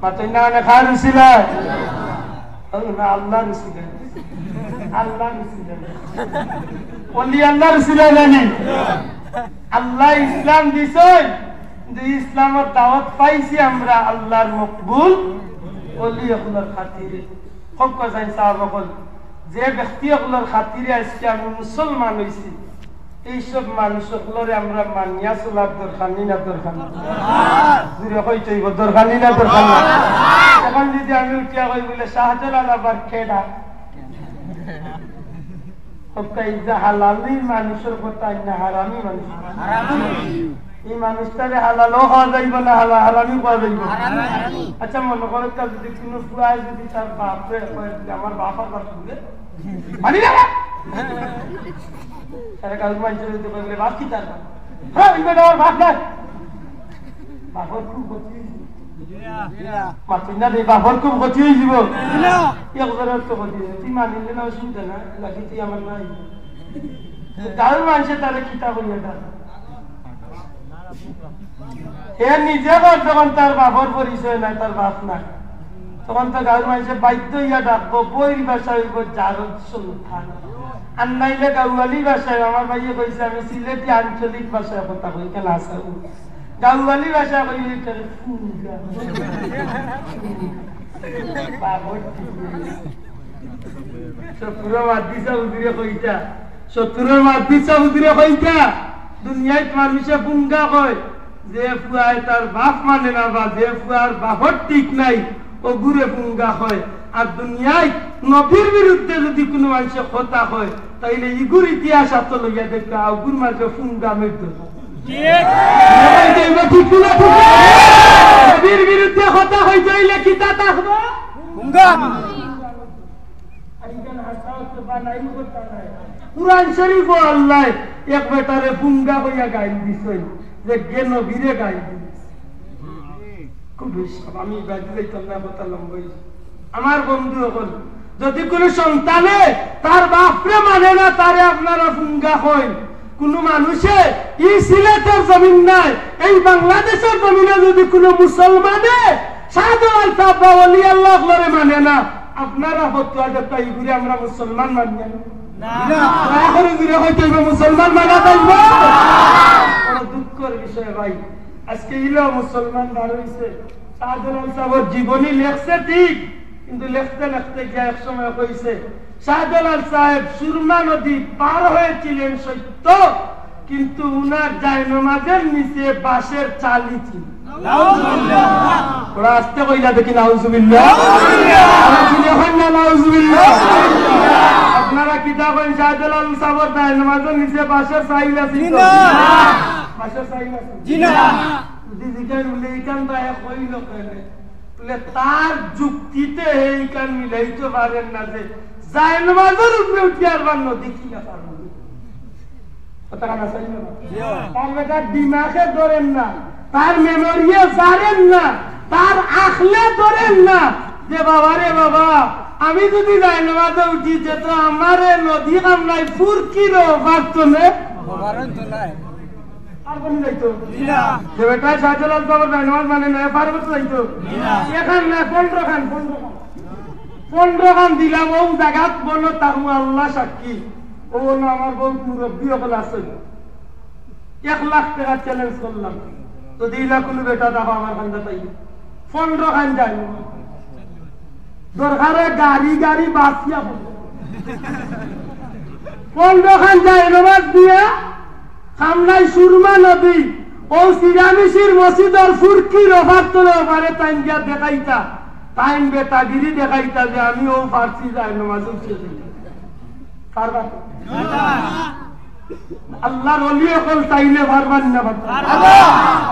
মাতই না না খার উসিলায় আল্লাহ রসিলায় আল্লাহ রসিলায় ওলি আল্লাহ রসিলায় জানি আল্লাহ ইসলাম দিছেন যে ইসলামের দাওয়াত পাইছি আমরা আল্লাহর মকবুল ওলি আল্লাহর খাতিরে খুব কথা সাহাবা বল যে ব্যক্তিগুলোর খাতিরে আজকে আমি মুসলমান হইছি এইসব মানুষগুলোরে আমরা মানিয়া চলার দরকার নেই না দরকার দূরে হইতে হইব দরকার নেই না দরকার না এখন যদি আমি উঠিয়া কই বলে শাহজালাল আবার খেডা হালালি মানুষের কথা না হারামি মানুষ এই মানুষটারে হালালও খাওয়া যাইব না হারামি খাওয়া যাইব আচ্ছা মনে করো যদি কোনো ফুয়ায় যদি তার বাপরে আমার বাপ আর বাপ শুনে মানি না বাপ কি তার আমার বাপ না বাপর খুব গতি মাতি না রে বাপর খুব গতি হয়ে যাব একজনের তো গতি তুই মানিলে না অসুবিধা না লাগি তুই আমার নাই গাঁর মানুষে তারা কিতা করি এটা হে নিজে যখন তার বাপর পরিচয় নাই তার বাপ নাই তখন তো গাঁর মানুষে বাধ্য ইয়া ডাকবো বইয়ের ভাষা হইব জারদ সুলতান আর নাইলে গাঁওয়ালি ভাষায় আমার ভাইয়ে কইছে আমি সিলেটি আঞ্চলিক ভাষায় কথা কই কেন আসা গাঁওয়ালি ভাষা কইলে শত্রুর মাদিসা উদিরে কইতা শত্রুর মাদিসা উদিরে কইতা দুনিয়ায় মানুষে পুঙ্গা কয় যে ফুয়ায় তার বাপ মানে না বা যে ফুয়ার বাপর ঠিক নাই ও গুরে পুঙ্গা হয় আর দুনিয়ায় নবীর বিরুদ্ধে যদি কোনো মানুষের কথা হয় তাইলে ইগুর ইতিহাস আত লইয়া দেখবে আগুর মাঝে পুঙ্গা মৃত্যু নবীর বিরুদ্ধে কথা হয়ে যাইলে কি তা থাকবো কুরআন শরীফ আল্লাহ এক বেটারে পুঙ্গা হইয়া গাইল দিছে যে গে নবীরে গাইল দিছে খুব আমি গাইতে যাইতাম না কথা লম্বাই আমার বন্ধু হল যদি কোন সন্তানে তার বাপরে মানে না তারে আপনারা পুঙ্গা হয় কোন মানুষে এই সিলেটের জমিন নাই এই বাংলাদেশের জমিনে যদি কোন মুসলমানে শাহজালাল সাহেব বা ওলি আল্লাহরে মানে না আপনারা ফতোয়া দেন এইগুলি আমরা মুসলমান মানি না এখন এগুলি হয়তো মুসলমান মানা যাইব বড় দুঃখের বিষয় ভাই আজকে ইলো মুসলমান বার হইছে শাহজালাল সাহেবের জীবনী লেখছে ঠিক কিন্তু লেখতে লেখতে গিয়ে এক সময় কইছে শাহজালাল সাহেব সুরমা নদী পার হয়েছিলেন সত্য কিন্তু উনার জায়নামাজের নিচে বাঁশের চালি ছিল ওরা আসতে কইলা দেখি নাউজুবিল্লাহ আপনারা কিতাব শাহজালাল সাহেবের জায়নামাজের নিচে বাঁশের চাইল আছে বাঁশের চাইল আছে জি না যদি জিজ্ঞাসা বলে এইখান থেকে কইল কেন তার যুক্তিতে এই কান মিলাইতে পারেন না যে জায়নামাজের উপরে উঠিয়ার বার নদী কি না পারবো কথা কানা চাই না তার বেটা দিমাগে ধরেন না তার মেমোরিয়ে জানেন না তার আখলে ধরেন না যে বাবা রে বাবা আমি যদি জায়নামাজে উঠি যে তো আমারে নদী কামলাই ফুরকিরো পারতো না শাহজালাল সাহেবের জায়নামাজ মানে না পারবো যাইতো এখান না 15 খান 15 খান দিলাম ও জায়গাত বলো তাহু আল্লাহ সাক্ষী ও না আমার বহুত মুরব্বী হল আছে 1 লাখ টাকা চ্যালেঞ্জ করলাম তো দিলা কোনো বেটা দাও আমার খান্দা তাই 15 খান যাই দরকারে গাড়ি বাসিয়া 15 খান যায় নামাজ দিয়া সামলাই সুরমা নদী ও সিরামিশির মসজিদের ফুরকি রফাত তোলে পারে তাইন গিয়া দেখাইতা তাইন বেটাগিরি দেখাইতা যে আমি ও ফার্সি যাই নামাজ পারবা আল্লাহর ওলি হল তাইলে পারবেন না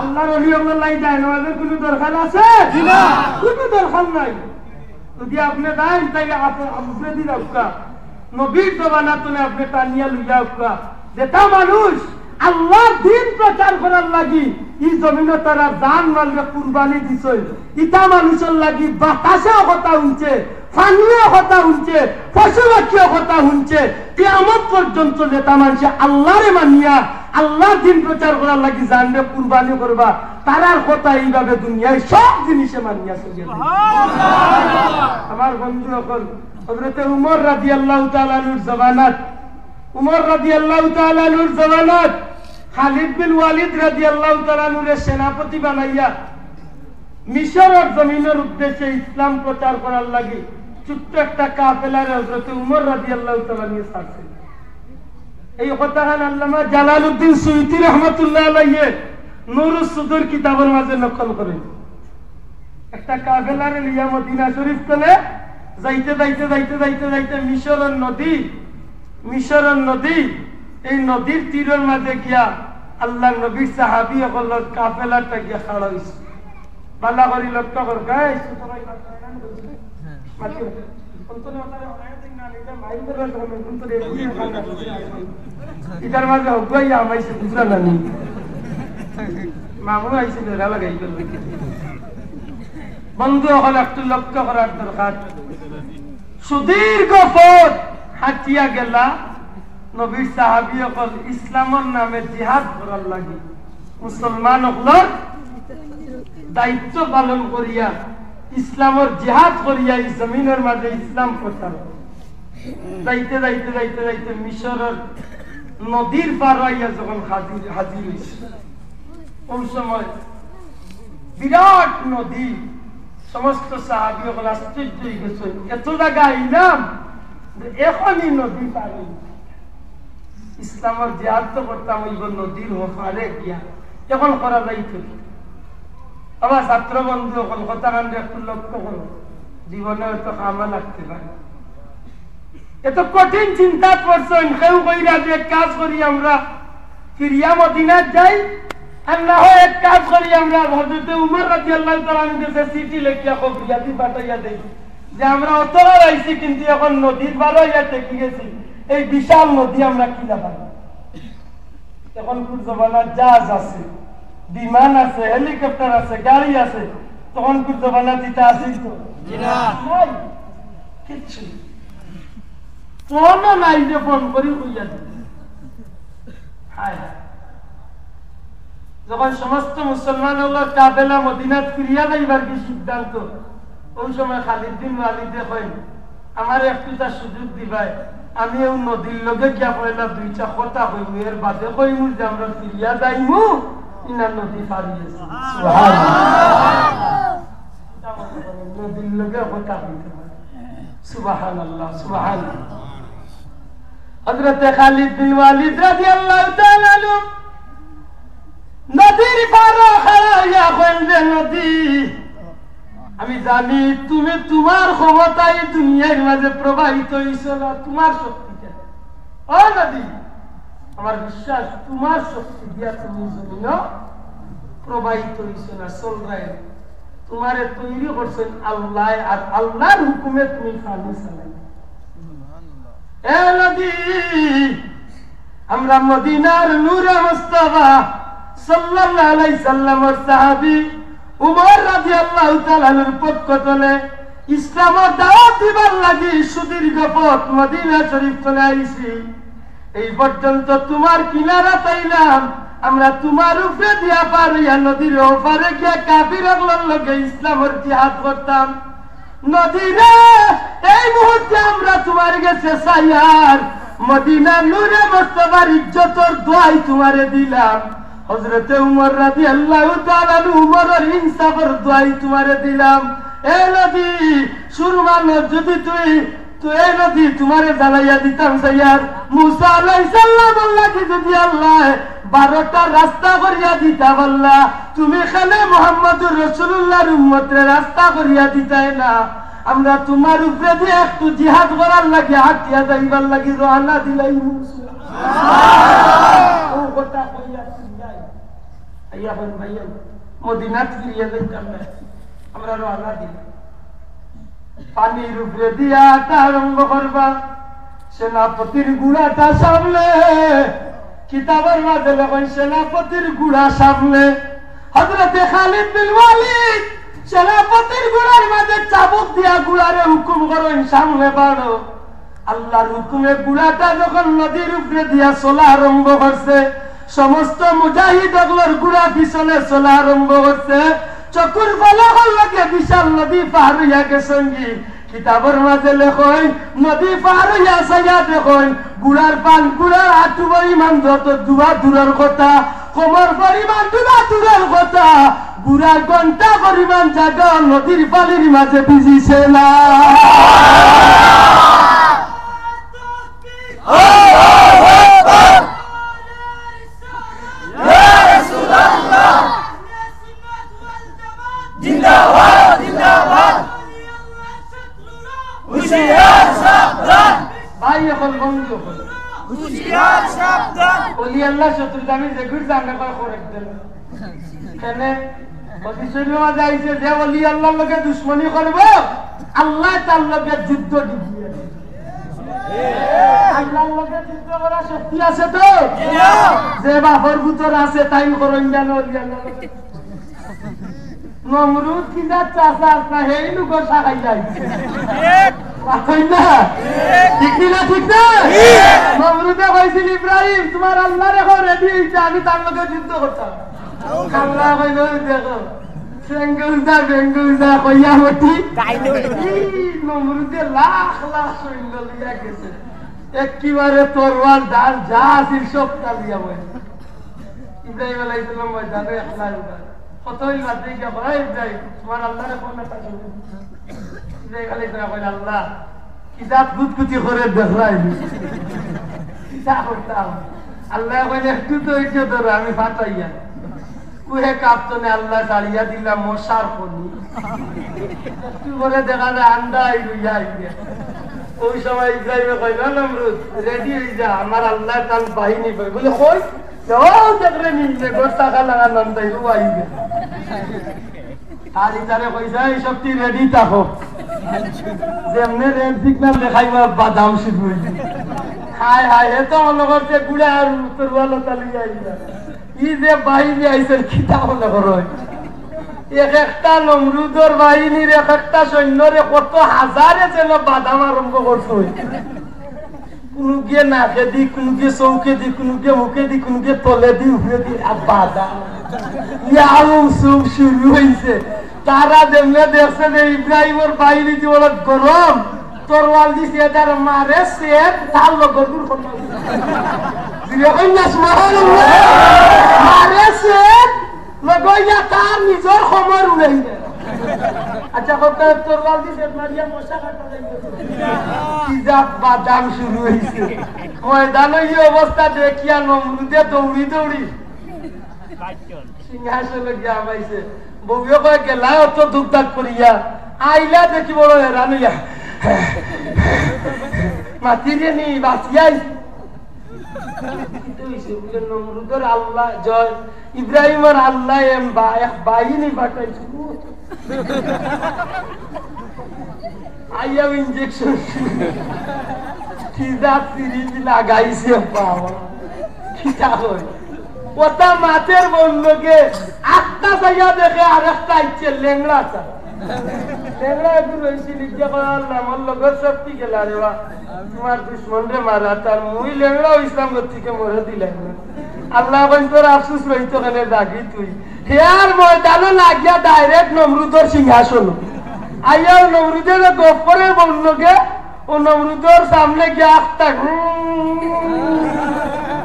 আল্লাহর ওলি হল লাই যায় নামাজের কোনো দরকার আছে না কোনো দরকার নাই যদি আপনি দেন তাইলে আপনি দিন আপকা নবীর জমানা তুলে আপনি টানিয়া লইয়া আপকা যেটা মানুষ আল্লাহর দিন প্রচার করার লাগি এই জমিনে তারা জান মালকে কুরবানি দিছে ইটা মানুষের লাগি বাতাসেও কথা শুনছে পানিও কথা শুনছে পশু পাখিও কথা শুনছে কিয়ামত পর্যন্ত যেটা মানুষ আল্লাহরে মানিয়া আল্লাহর দিন প্রচার করার লাগি জানবে কুরবানি করবা তারার কথা এইভাবে দুনিয়ায় সব জিনিসে মানিয়া চলে আমার বন্ধু সকল হযরত উমর রাদিয়াল্লাহু তাআলা আনহুর জামানাত উমর রাদিয়াল্লাহু তাআলা আনহুর জামানাত খালিদ বিন ওয়ালিদ রাদিয়াল্লাহু তাআলা আনহুর সেনাপতি বানাইয়া মিশরের জমিনের উদ্দেশ্যে ইসলাম প্রচার করার লাগি ছোট্ট একটা কাফেলার হযরত উমর রাদিয়াল্লাহু তাআলা নিয়ে ছাড়ছেন এই কথাখান আল্লামা জালালউদ্দিন সুয়ুতী রাহমাতুল্লাহ আলাইহি নূরুস সুদুর কিতাবের মাঝে নকল করেন একটা কাফেলার লিয়া মদিনা শরীফ চলে যাইতে মিশরের নদী এই নদীর তীরের মাঝে গিয়া আল্লাহ নবীর সাহাবী হল কাফেলাটা গিয়া খাড়া হইছে বালা করি লক্ষ্য কর গাইস ইটার মাঝে হগুয়াইয়া আমাইছে বুঝলা না নি মামু আইছে বেড়া লাগাই বন্ধু হল একটু লক্ষ্য করার দরকার সুদীর্ঘ পথ হাঁটিয়া গেলা নবীর সাহাবী হল ইসলামের নামে জিহাদ করার লাগে মুসলমান হল দায়িত্ব পালন করিয়া ইসলামের জিহাদ করিয়া এই জমিনের মাঝে ইসলাম প্রচার যাইতে মিশরের নদীর পার হইয়া যখন হাজির হয়েছে ওই সময় বিরাট নদী সমস্ত সাহাবী হল আশ্চর্য হয়ে গেছে এত জায়গা আইলাম এখনই নদী পার ইসলামের জিহাদ তো করতাম ওই নদীর পারে গিয়া এখন করা যাইত আবার ছাত্র বন্ধু হল কথা কান্ড একটু লক্ষ্য করো জীবনে হয়তো কামা লাগতে পারে এত কঠিন চিন্তা করছেন কেউ কইরা যে কাজ করি আমরা ফিরিয়া মদিনাত যাই আর না হয় এক কাজ করি আমরা হযরত উমর রাদিয়াল্লাহু তাআলা আনহু কাছে চিঠি লিখিয়া খবরিয়াতি পাঠাইয়া দেই যে আমরা অতরা আইছি কিন্তু এখন নদীর পারে যাইতে কি গেছি এই বিশাল নদী আমরা কিনা পাবো এখন কোন জমানা জাহাজ আছে বিমান আছে হেলিকপ্টার আছে গাড়ি আছে তখন কোন জমানা দিতে আসি তো না নাই কিছু ফোন নাই যে ফোন করি হইয়া হায় যখন সমস্ত মুসলমান কাফেলা মদিনাত ফিরিয়া যাইবার কি সিদ্ধান্ত ওই সময় খালিদ বিন ওয়ালিদে কইল আমার একটুটা সুযোগ দিবাই আমি এই নদীর লগে গিয়া পয়লা দুইটা কথা কইব এর বাদে কইমু যে আমরা ফিরিয়া যাইমু ইনা নদী পারিয়েছে সুবহানাল্লাহ নদীর লগে কথা কইতে সুবহানাল্লাহ সুবহানাল্লাহ হযরত খালিদ বিন ওয়ালিদ রাদিয়াল্লাহু তাআলা আনহু নদীর পারে খাড়াইয়া কইলেন নদী আমি জানি তুমি তোমার ক্ষমতায় দুনিয়ার মাঝে প্রবাহিত হইছো না তোমার শক্তিতে ও নদী আমার বিশ্বাস তোমার শক্তি দিয়া তুমি জমিন প্রবাহিত হইছো না চলরাই তোমারে তৈরি করছেন আল্লাহ আর আল্লাহর হুকুমে তুমি পানি চালাই এ নদী আমরা মদিনার নূরে মুস্তাফা সাল্লাল্লাহু আলাইহি সাল্লামের সাহাবী উমর রাদিয়াল্লাহু তাআলার পক্ষ থেকে ইসলামের দাওয়াত দিবার লাগি সুদীর্ঘ পথ মদিনা শরীফ চলে আইছি এই পর্যন্ত তোমার কিনারা তাইলাম আমরা তোমার উপরে দিয়া পার হইয়া নদীর ওপারে গিয়া কাফিরগুলোর লগে ইসলামের জিহাদ করতাম নদীরে এই মুহূর্তে আমরা তোমার কাছে চাইয়ার মদিনা নূরে মুস্তাফার ইজ্জতর দোয়াই তোমারে দিলাম হযরতে উমর রাদিয়াল্লাহু তাআলা উমরের ইনসাফের দোয়াই তোমারে দিলাম এ নদী সুরমান যদি তুই এই নদী তোমারে জ্বালাইয়া দিতাম সাইয়ার মুসা আলাইহিস সালাম আল্লাহকে যদি আল্লাহ 12টা রাস্তা করিয়া দিতা আল্লাহ তুমি খানে মুহাম্মদুর রাসূলুল্লাহর উম্মতের রাস্তা করিয়া দিতাই না আমরা তোমার উপরে দিয়ে একটু জিহাদ করার লাগি হাতিয়া যাইবার লাগি রওনা দিলাই সুবহানাল্লাহ ও কথা কইয়া যাই আইয়া হন ভাইয়া মদিনা ফিরিয়া যাইতাম না আমরা রওনা দিলাম পানির উপরে দিয়া আরম্ভ করবা সেনাপতির গুড়াটা সামনে কিতাবের মাঝে লেখেন সেনাপতির গুড়া সামনে হযরতে খালিদ বিন ওয়ালিদ সেনাপতির গুড়ার মাঝে চাবুক দিয়া গুড়ারে হুকুম করেন সামনে বাড়ো আল্লাহর হুকুমে গুড়াটা যখন নদীর উপরে দিয়া চলা আরম্ভ করছে সমস্ত মুজাহিদ গুলোর গুড়া পিছনে চলা আরম্ভ করছে চকুর ফলাফল লাগে বিশাল নদী পার হইয়া গেছেন কিতাবের মাঝে লেখেন নদী পার হইয়া সাইয়া দেখেন গুড়ার পান গুড়ার হাঁটু পরিমাণ যত দুয়া দূরের কথা কোমর পরিমাণ দুয়া দূরের কথা গুড়ার ঘন্টা পরিমাণ জায়গা নদীর পানির মাঝে ভিজিছে না ভাই এখন বন্ধু বলি আল্লাহ শত্রুতা আমি যে ঘুরতে আমরা করে দিল কেনে যাইছে যে বলি আল্লাহর লগে দুশ্মনী করবো আল্লাহ তার লগে যুদ্ধ দিবে আল্লাহর লগে যুদ্ধ করার শক্তি আছে তো যে বাপর ভিতর আছে তাই করেন জানো নমরুদ কিনা চাষা না হেই লোক সাহাই যাইছে নমরুদে কইছিল ইব্রাহিম তোমার আল্লাহ রেখো রেডি হইছে আমি তার লগে যুদ্ধ করতাম আল্লাহ কইল দেখো বেঙ্গুলদা কইয়া হতি নমরুদে লাখ লাখ সৈন্য লিয়া গেছে একেবারে তরোয়াল ঢাল যা আছিল সব তালিয়া বই ইব্রাহিম আলাইহিস সালাম ময়দানে একলা কতই বাদে গিয়া বলে ইব্রাহিম তোমার আল্লাহ রেখো না তাকে ইব্রাহিম আলাইহিস সালাম কইল আল্লাহ কিতাব গুদগুতি করে দেখাই কিতাব করতাম আল্লাহ কইলে একটু তো ইজ্জত ধরো আমি ফাটাইয়া কুহে কাঁপতনে আল্লাহ দাঁড়িয়া দিলাম মশার ফনি একটু বলে দেখা যায় আন্ডা আইয়া আইয়া ওই সময় ইব্রাহিমে কইল নমরুদ রেডি হয়ে যা আমার আল্লাহ তার বাহিনী পাই বলে কই দেখলে নিলে গোটা খালা নন্দাই আইবে আর ইতারে কইসা এই শক্তি রেডি থাকো যেমনে রেড সিগন্যাল দেখাইবা বাদাম শুরু হইছে হায় হায় এত মনে করছে গুড়া আর তরওয়ালা তালিয়া আইলা ই যে বাহিনী আইছে খিতা মনে করো এক একটা নমরুদর বাহিনীর এক একটা সৈন্যরে কত হাজারে যেন বাদাম আরম্ভ করছে কোনো গিয়ে নাকে দি কোনো গিয়ে চৌকে দি কোনো গিয়ে মুখে দি কোনো গিয়ে তলে দি উপরে দি বাদাম শুরু হয়েছে তারা যেমনে দেখছে যে ইব্রাহিমের বাহিনী জীবন গরম তরওয়াল দিছে তার মারে সে তার লগর দূর মারে সে লগইয়া তার নিজের সময় উড়াই আচ্ছা কত তরওয়াল দিছে মারিয়া মশা কাটা যাইছে বাদাম শুরু হয়েছে ময়দানে এই অবস্থা দেখিয়া নমরুদে দৌড়ি দৌড়ি সিংহাসনে গিয়া পাইছে বউয়ে কয়ে গেলা অত দুঃখ করিয়া আইলা দেখি বড় হেরান হইয়া মাতিরে নি বাঁচিয়াই নমরুদের আল্লাহ জয় ইব্রাহিমের আল্লাহ এক বাহিনী পাঠাইছে আইয়া ইঞ্জেকশন খিদা সিরিজ লাগাইছে বাবা খিদা হয় ওটা মাছের বন্ধকে আটটা জায়গা দেখে আর একটা ইচ্ছে লেংড়াটা লেংড়া একটু রয়েছি লিখতে পারলাম আমার লোকের সত্যি গেলা রে বা তোমার দুশ্মন রে মারা তার মুই লেংড়া ইসলাম থেকে মরে দিলাম আল্লাহ তোর আফসুস রইত কেন ডাকি তুই হেয়ার ময়দানে লাগিয়া ডাইরেক্ট নমরুদর সিংহাসন আইয়া নমরুদের গোপরে বললোকে ও নমরুদের সামনে গিয়ে আস্তা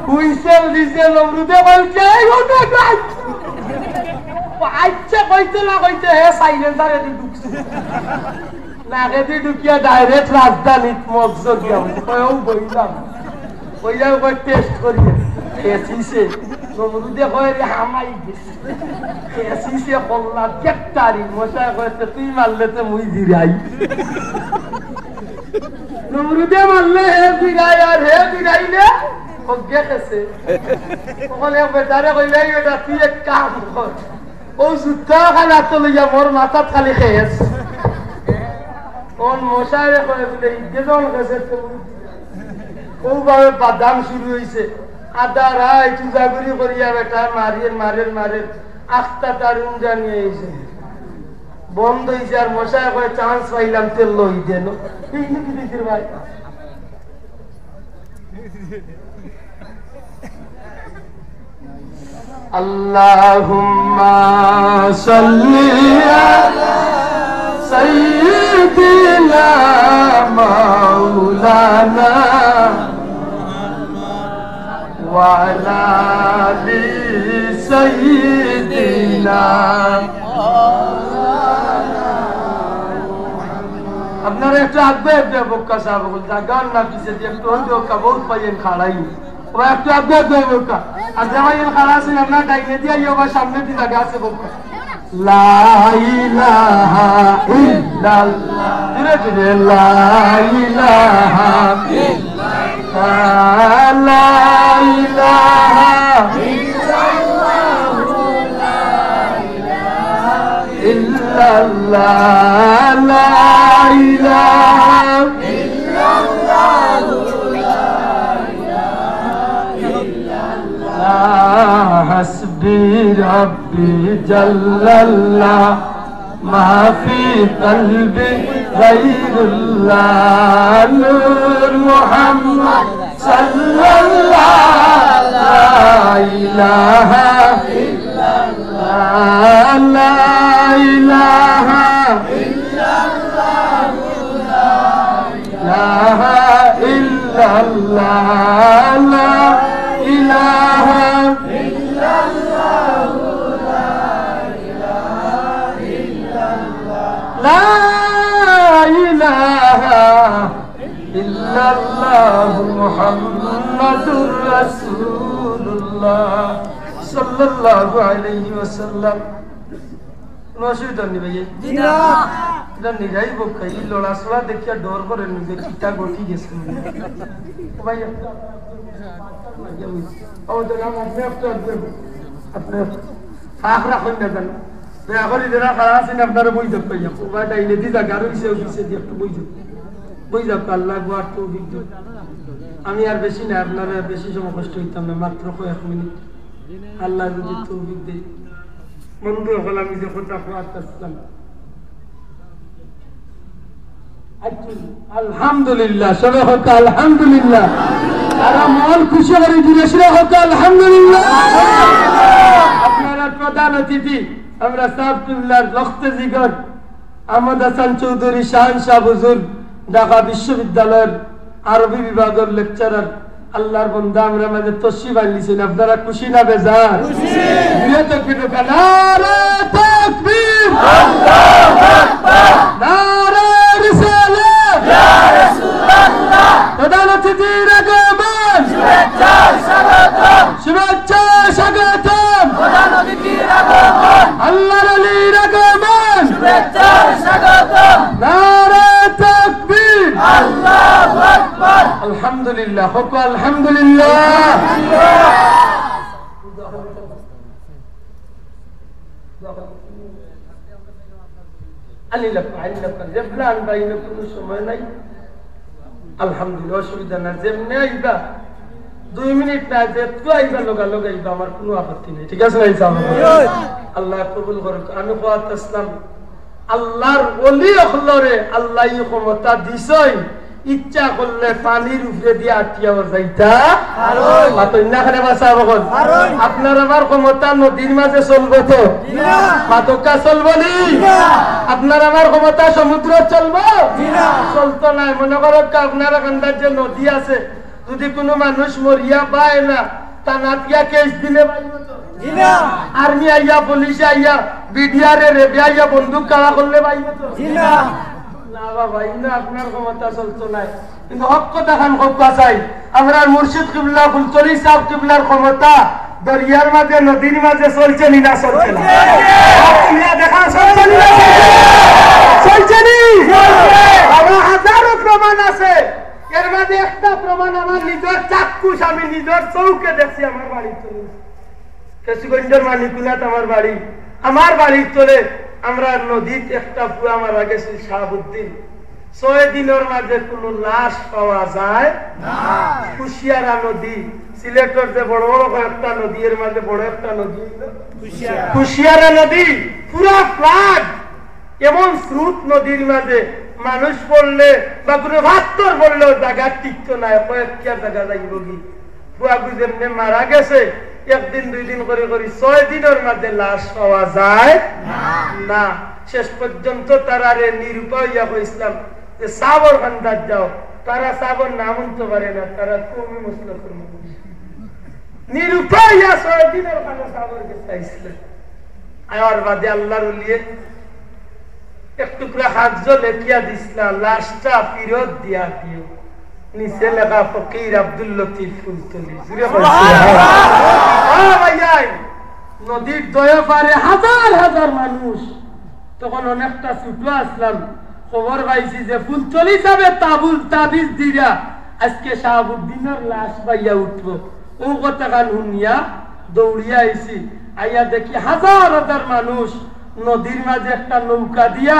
হুইসেল দিছে নমরুদে বলছে আচ্ছা কইতে না কইতে হে সাইলেন্সার এদি ঢুকছে না এদি ঢুকিয়া ডাইরেক্ট রাজধানীত মগজর গিয়া ও বইলাম বইয়া কই টেস্ট করিয়ে এসিছে নমরুদে কই হামাই দিছে এসিছে কল্লা দেখতারি মশা কইতে তুই মারলেতে মুই জিরাই নমরুদে মারলে হে জিরাই আর হে জিরাইলে ওকে গেছে ওখানে বেটারে কইলে এটা তুই এক কাম কর ও জুতা খানা তো লইয়া মোর মাথা খালি খেয়েছ কোন মশারে কই বলে ইজ্জতন গেছে তো ও ভাবে বাদাম শুরু হইছে আদা রাই চুজাগুরি করিয়া বেটা মারেন আস্তা তারুন জানিয়ে আইছে বন্ধ হইছে আর মশায় কই চান্স পাইলাম তেল লই দেন এই নাকি দিদির ভাই আল্লাহুম্মা সাল্লি আলা সাইয়্যিদিনা মাওলানা ওয়া আলা আলি সাইয়্যিদিনা আপনারা একটু আগে বক্কা সাহেব জাগান না পিছে দিয়ে একটু অন্ধ বহুত পাইয়েন খাড়াই ওরা একটু আগে বক্কা আর জামাইয়ের খাড়া আছেন আপনার ডাইনে দিয়ে ইয়োগা সামনে দিয়ে জায়গা আছে বক্কা লা ইলাহা ইল্লাল্লাহ ধীরে ধীরে লা ইলাহা ইল্লাল্লাহ লা ইলাহা ইল্লাল্লাহ লা ইলাহা حسبي ربي جل الله ما في قلبي غير الله نور محمد صلى الله لا إله إلا الله لا إله إلا الله لا إله إلا الله لا إله إلا الله لا إله إلا الله محمد رسول الله صلى الله عليه وسلم নসুদন নি ভাই জিনা দন নি যাই বকাই লোড়া সোড়া দেখিয়া ডর করে নিজে কিটা গঠি গেছে ভাই ও তো নাম আপনি আখরা কই না জানো বেগরি দেরা খারাপ আছে আপনারা বই দেব কইয়া ওবা ডাইলে দি জায়গা রইছে অফিসে দি একটু বই যাও আল্লাহ গোয়ার তৌফিক দাও আমি আর বেশি না আপনারা বেশি সময় কষ্ট হইতাম না মাত্র কয়েক মিনিট আল্লাহ যদি তৌফিক দেয় বন্ধু হল আমি যে কথা করতেছিলাম আলহামদুলিল্লাহ সবে হোক আলহামদুলিল্লাহ আর মন খুশি করে দিলে সবে হোক আলহামদুলিল্লাহ আপনারা প্রধান অতিথি আমরা সাবতুল্লাহর লখতে জিগর আহমদ হাসান চৌধুরী শাহান শাহ হুজুর ঢাকা বিশ্ববিদ্যালয়ের আরবি বিভাগের লেকচারার আল্লাহর বান্দা আমরা মাঝে তশরিফ আনলিছেন আপনারা খুশি না বেজার খুশি দিয়ে তাকবীর নারে তাকবীর আল্লাহু আকবার নারে রিসালাত ইয়া রাসূলুল্লাহ প্রধান অতিথির আগমন শুভেচ্ছা স্বাগতম প্রধান অতিথির আগমন আল্লাহর আলীর আগমন শুভেচ্ছা স্বাগতম নারে তাকবীর আল্লাহু আকবার আলহামদুলিল্লাহ হোক আলহামদুলিল্লাহ জেবলান বাইনে কোনো সময় নাই আলহামদুলিল্লাহ অসুবিধা না যেমনি আইবা 2 মিনিট না যেত আইবা লগা আইবা আমার কোনো আপত্তি নেই ঠিক আছে আল্লাহ কবুল করুক আমি কোয়াত ইসলাম আল্লাহর ওলি হলরে আল্লাহ ক্ষমতা দিছই ইচ্ছা করলে পানির উপরে দিয়ে আটকিয়াও যাইতা মাতন্যাখানে বাঁচা বখন আপনার আমার ক্ষমতা নদীর মাঝে চলবো তো মাতকা চলবো নি আপনার আমার ক্ষমতা সমুদ্র চলবো চলতো নাই মনে করো আপনার এখানকার যে নদী আছে যদি কোনো মানুষ মরিয়া পায় না তা নাতিয়া কেস দিলে আর্মি আইয়া পুলিশ আইয়া বিডিআরে রেবে আইয়া বন্দুক কাড়া করলে পাইব তো না বাবা ইনা আপনার ক্ষমতা চলতো নাই কিন্তু হক কথা খান হকা চাই আমরা মুর্শিদ কিবলা ফুলতলি সাহেব কিবলার ক্ষমতা দরিয়ার মাঝে নদীর মাঝে চলছে নি না চলছে না দেখা চলছে নি চলছে নি আমার হাজারো প্রমাণ আছে এর মাঝে একটা প্রমাণ আমার নিজের চাক্ষুষ আমি নিজের চৌকে দেখছি আমার বাড়ি চলে কেশুগঞ্জের মানিকুনাথ আমার বাড়ির চলে আমরা নদীতে একটা পুয়া মারা গেছি শাহাবুদ্দিন 6 দিনের মাঝে কোনো লাশ পাওয়া যায় না কুশিয়ারা নদী সিলেটের যে বড় বড় কয়েকটা নদী এর মাঝে বড় একটা নদী কুশিয়ারা নদী পুরা ফ্লাড এমন স্রোত নদীর মাঝে মানুষ পড়লে বা কোনো ভাত্তর পড়লেও জায়গা টিকতো না কয়েকটা জায়গা যাইব কি পুয়া যেমনি মারা গেছে একদিন 2 দিন করে 6 দিনের মাঝে লাশ পাওয়া যায় না শেষ পর্যন্ত তারা নিরুপায় ইসলাম যে সাবর খান্দার যাও তারা সাবর নাম উনতে পারে না তারা কমি মুসলিম নিরুপায় 6 দিনের মাঝে সাবর গেছে ইসলাম আর বাদে আল্লাহর ওলিয়ে এক টুকরা হাজ লেখিয়া দিছিলা লাশটা ফিরত দিয়া দিও নিচে লেখা ফকির আব্দুল লতিফ ফুলতলি নদীর দয়া পারে হাজার হাজার মানুষ তখন অনেকটা ছুটো আসলাম খবর পাইছি যে ফুলতলি যাবে তাবিজ দিরা আজকে শাহাবুদ্দিনের লাশ পাইয়া উঠবো ও কথা গান শুনিয়া দৌড়িয়া আইছি আইয়া দেখি হাজার হাজার মানুষ নদীর মাঝে একটা নৌকা দিয়া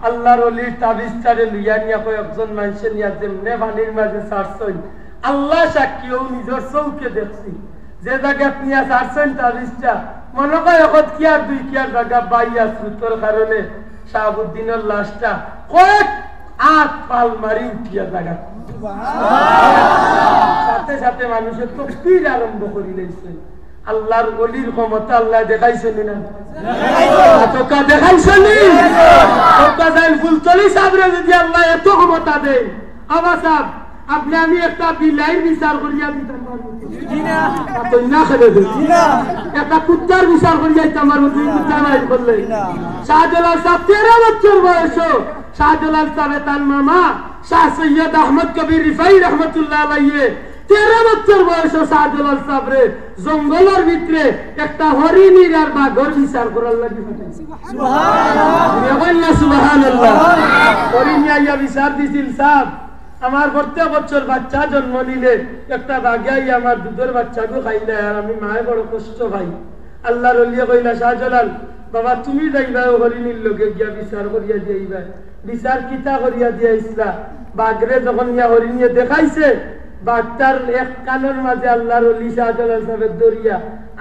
আল্লাহর ওলির তাবিজটারে লইয়া নিয়া কয়েকজন মানুষে নিয়া যেমনে পানির মাঝে ছাড়ছেন আল্লাহ সাক্ষীও নিজের চৌকে দেখছি যে জায়গা নিয়া ছাড়ছেন তাবিজটা মনে হয় এখন কি আর 2 কিয়ার জায়গা বাইয়া স্রোতের কারণে শাহাবুদ্দিনের লাশটা কয়েক 8 পাল মারি উঠিয়া জায়গা সাথে সাথে মানুষের তকবীর আরম্ভ করে দিয়েছে আল্লাহর ওলির ক্ষমতা আল্লাহ দেখাইছেন না তোকা দেখাইছেন তোকা জান ফুলতলি সাবরে যদি আল্লাহ এত ক্ষমতা দেয় আবা সাহেব আপনি আমি একটা বিলাই বিচার করিয়া দিতাম পারবো না তো না খেলে দিই না একটা কুত্তার বিচার করিয়া দিতাম পারবো দুই কুত্তা বাইর করলে শাহজালাল সাহেব 13 বছর বয়স শাহজালাল সাহেব তার মামা শাহ সৈয়দ আহমদ কবির রিফাই রহমাতুল্লাহ আলাইহি 13 বছর বয়স শাহজালাল সাহেবরে জঙ্গলের ভিতরে একটা হরিণীর আর বাঘর বিচার করার লাগি সুবহানাল্লাহ সুবহানাল্লাহ হরিণী আইয়া বিচার দিছিল সাহেব আমার প্রত্যেক বছর বাচ্চা জন্ম নিলে একটা বাঘাই আমার দুধের বাচ্চাকে খাইলে আর আমি মায়ে বড় কষ্ট পাই আল্লাহর ওলিয়ে কইলা শাহজালাল বাবা তুমি যাইবা হরিণীর লগে গিয়া বিচার করিয়া দিয়াইবা বিচার কিতা করিয়া দিয়াইছিলা বাঘরে যখন ইয়া হরিণীয়ে দেখাইছে বাচ্চার এক কানের মাঝে আল্লাহর ওলি শাহজালাল সাহেবের দরিয়া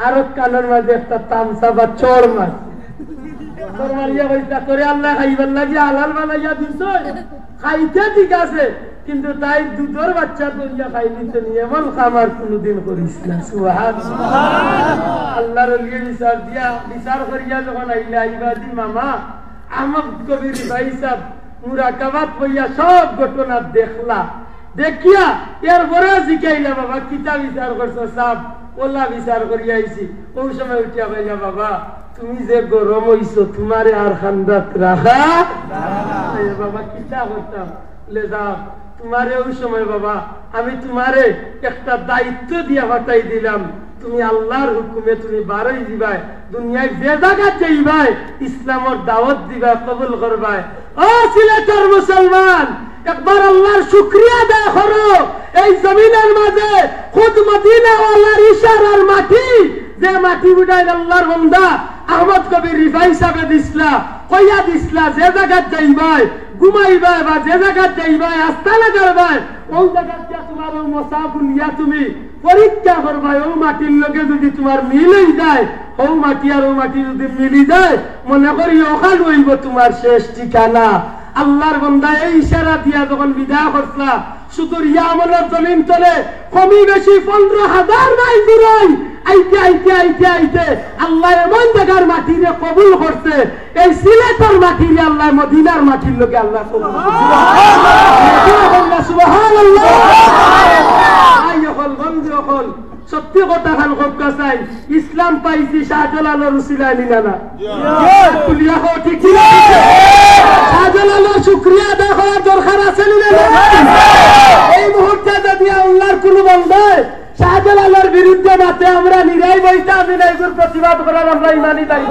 আর এক কানের মাঝে একটা তামসা বা চোর মাছ চোর মারিয়া কইতা করে আল্লাহ খাইবার লাগিয়া হালাল বানাইয়া দিছ খাইতে ঠিক আছে কিন্তু তাই দুধের বাচ্চা দরিয়া খাই দিতে নি এমন খামার কোনদিন করিস না সুবহানাল্লাহ আল্লাহর ওলি বিচার করিয়া যখন আইলা আইবাদি মামা আহমদ কবির ভাই সাহেব মুরাকাবাত হইয়া সব ঘটনা দেখলা দেখিয়া এরপরে জিকাইলা বাবা কিতা বিচার করছো সাহেব ওলা বিচার করিয়া আইছি ওই সময় উঠিয়া কইলা বাবা তুমি যে গরম হইছো তোমারে আর খান্দাত রাখা বাবা কিতা করতাম লে যাও তোমারে ওই সময় বাবা আমি তোমারে একটা দায়িত্ব দিয়া পাঠাই দিলাম তুমি আল্লাহর হুকুমে তুমি বারোই দিবাই দুনিয়ায় যে জায়গা যাইবাই ইসলামের দাওয়াত দিবা কবুল করবাই ও সিলেটের মুসলমান একবার আল্লাহর শুকরিয়া আদায় করো এই জমিনের মাঝে খুদ মদিনা ওয়ালার ইশারার মাটি যে মাটি বুড়াই আল্লাহর বান্দা আহমদ কবির রিফাই সাহেব দিছলা কইয়া দিছলা যে জায়গা যাইবাই ঘুমাইবা বা যে জায়গা যাইবাই আস্তানা করবাই ওই জায়গাতে তোমার ওই মুসাফির নিয়া তুমি পরীক্ষা করবাই ওই মাটির লগে যদি তোমার মিলই যায় ওই মাটি আর ওই মাটি যদি মিলি যায় মনে করি ওখান হইব তোমার শেষ ঠিকানা আল্লাহর বান্দা এই ইশারা দিয়া যখন বিদায় করছলা শুধু ইয়ামনের জমিন তলে কমি বেশি 15,000 মাইল দূরে আইতে আল্লাহ এমন জায়গার মাটিরে কবুল করছে এই সিলেটের মাটিরে আল্লাহ মদিনার মাটির লোকে আল্লাহ কবুল করছে সুবহানাল্লাহ। আই হল বন্ধু হল সত্যি কথা খান কবকা চাই ইসলাম পাইছি শাহজালালের উসিলায় নিনা না তুলিয়া হো ঠিক ঠিক শাহজালালের শুকরিয়া আদায় করার দরকার আছে না এই মুহূর্তে যদি আল্লাহর কোন বান্দা শাহজালালের বিরুদ্ধে মাতে আমরা নিরাই বইতা আমি নাইগুর প্রতিবাদ করার আমরা ইমানি তাই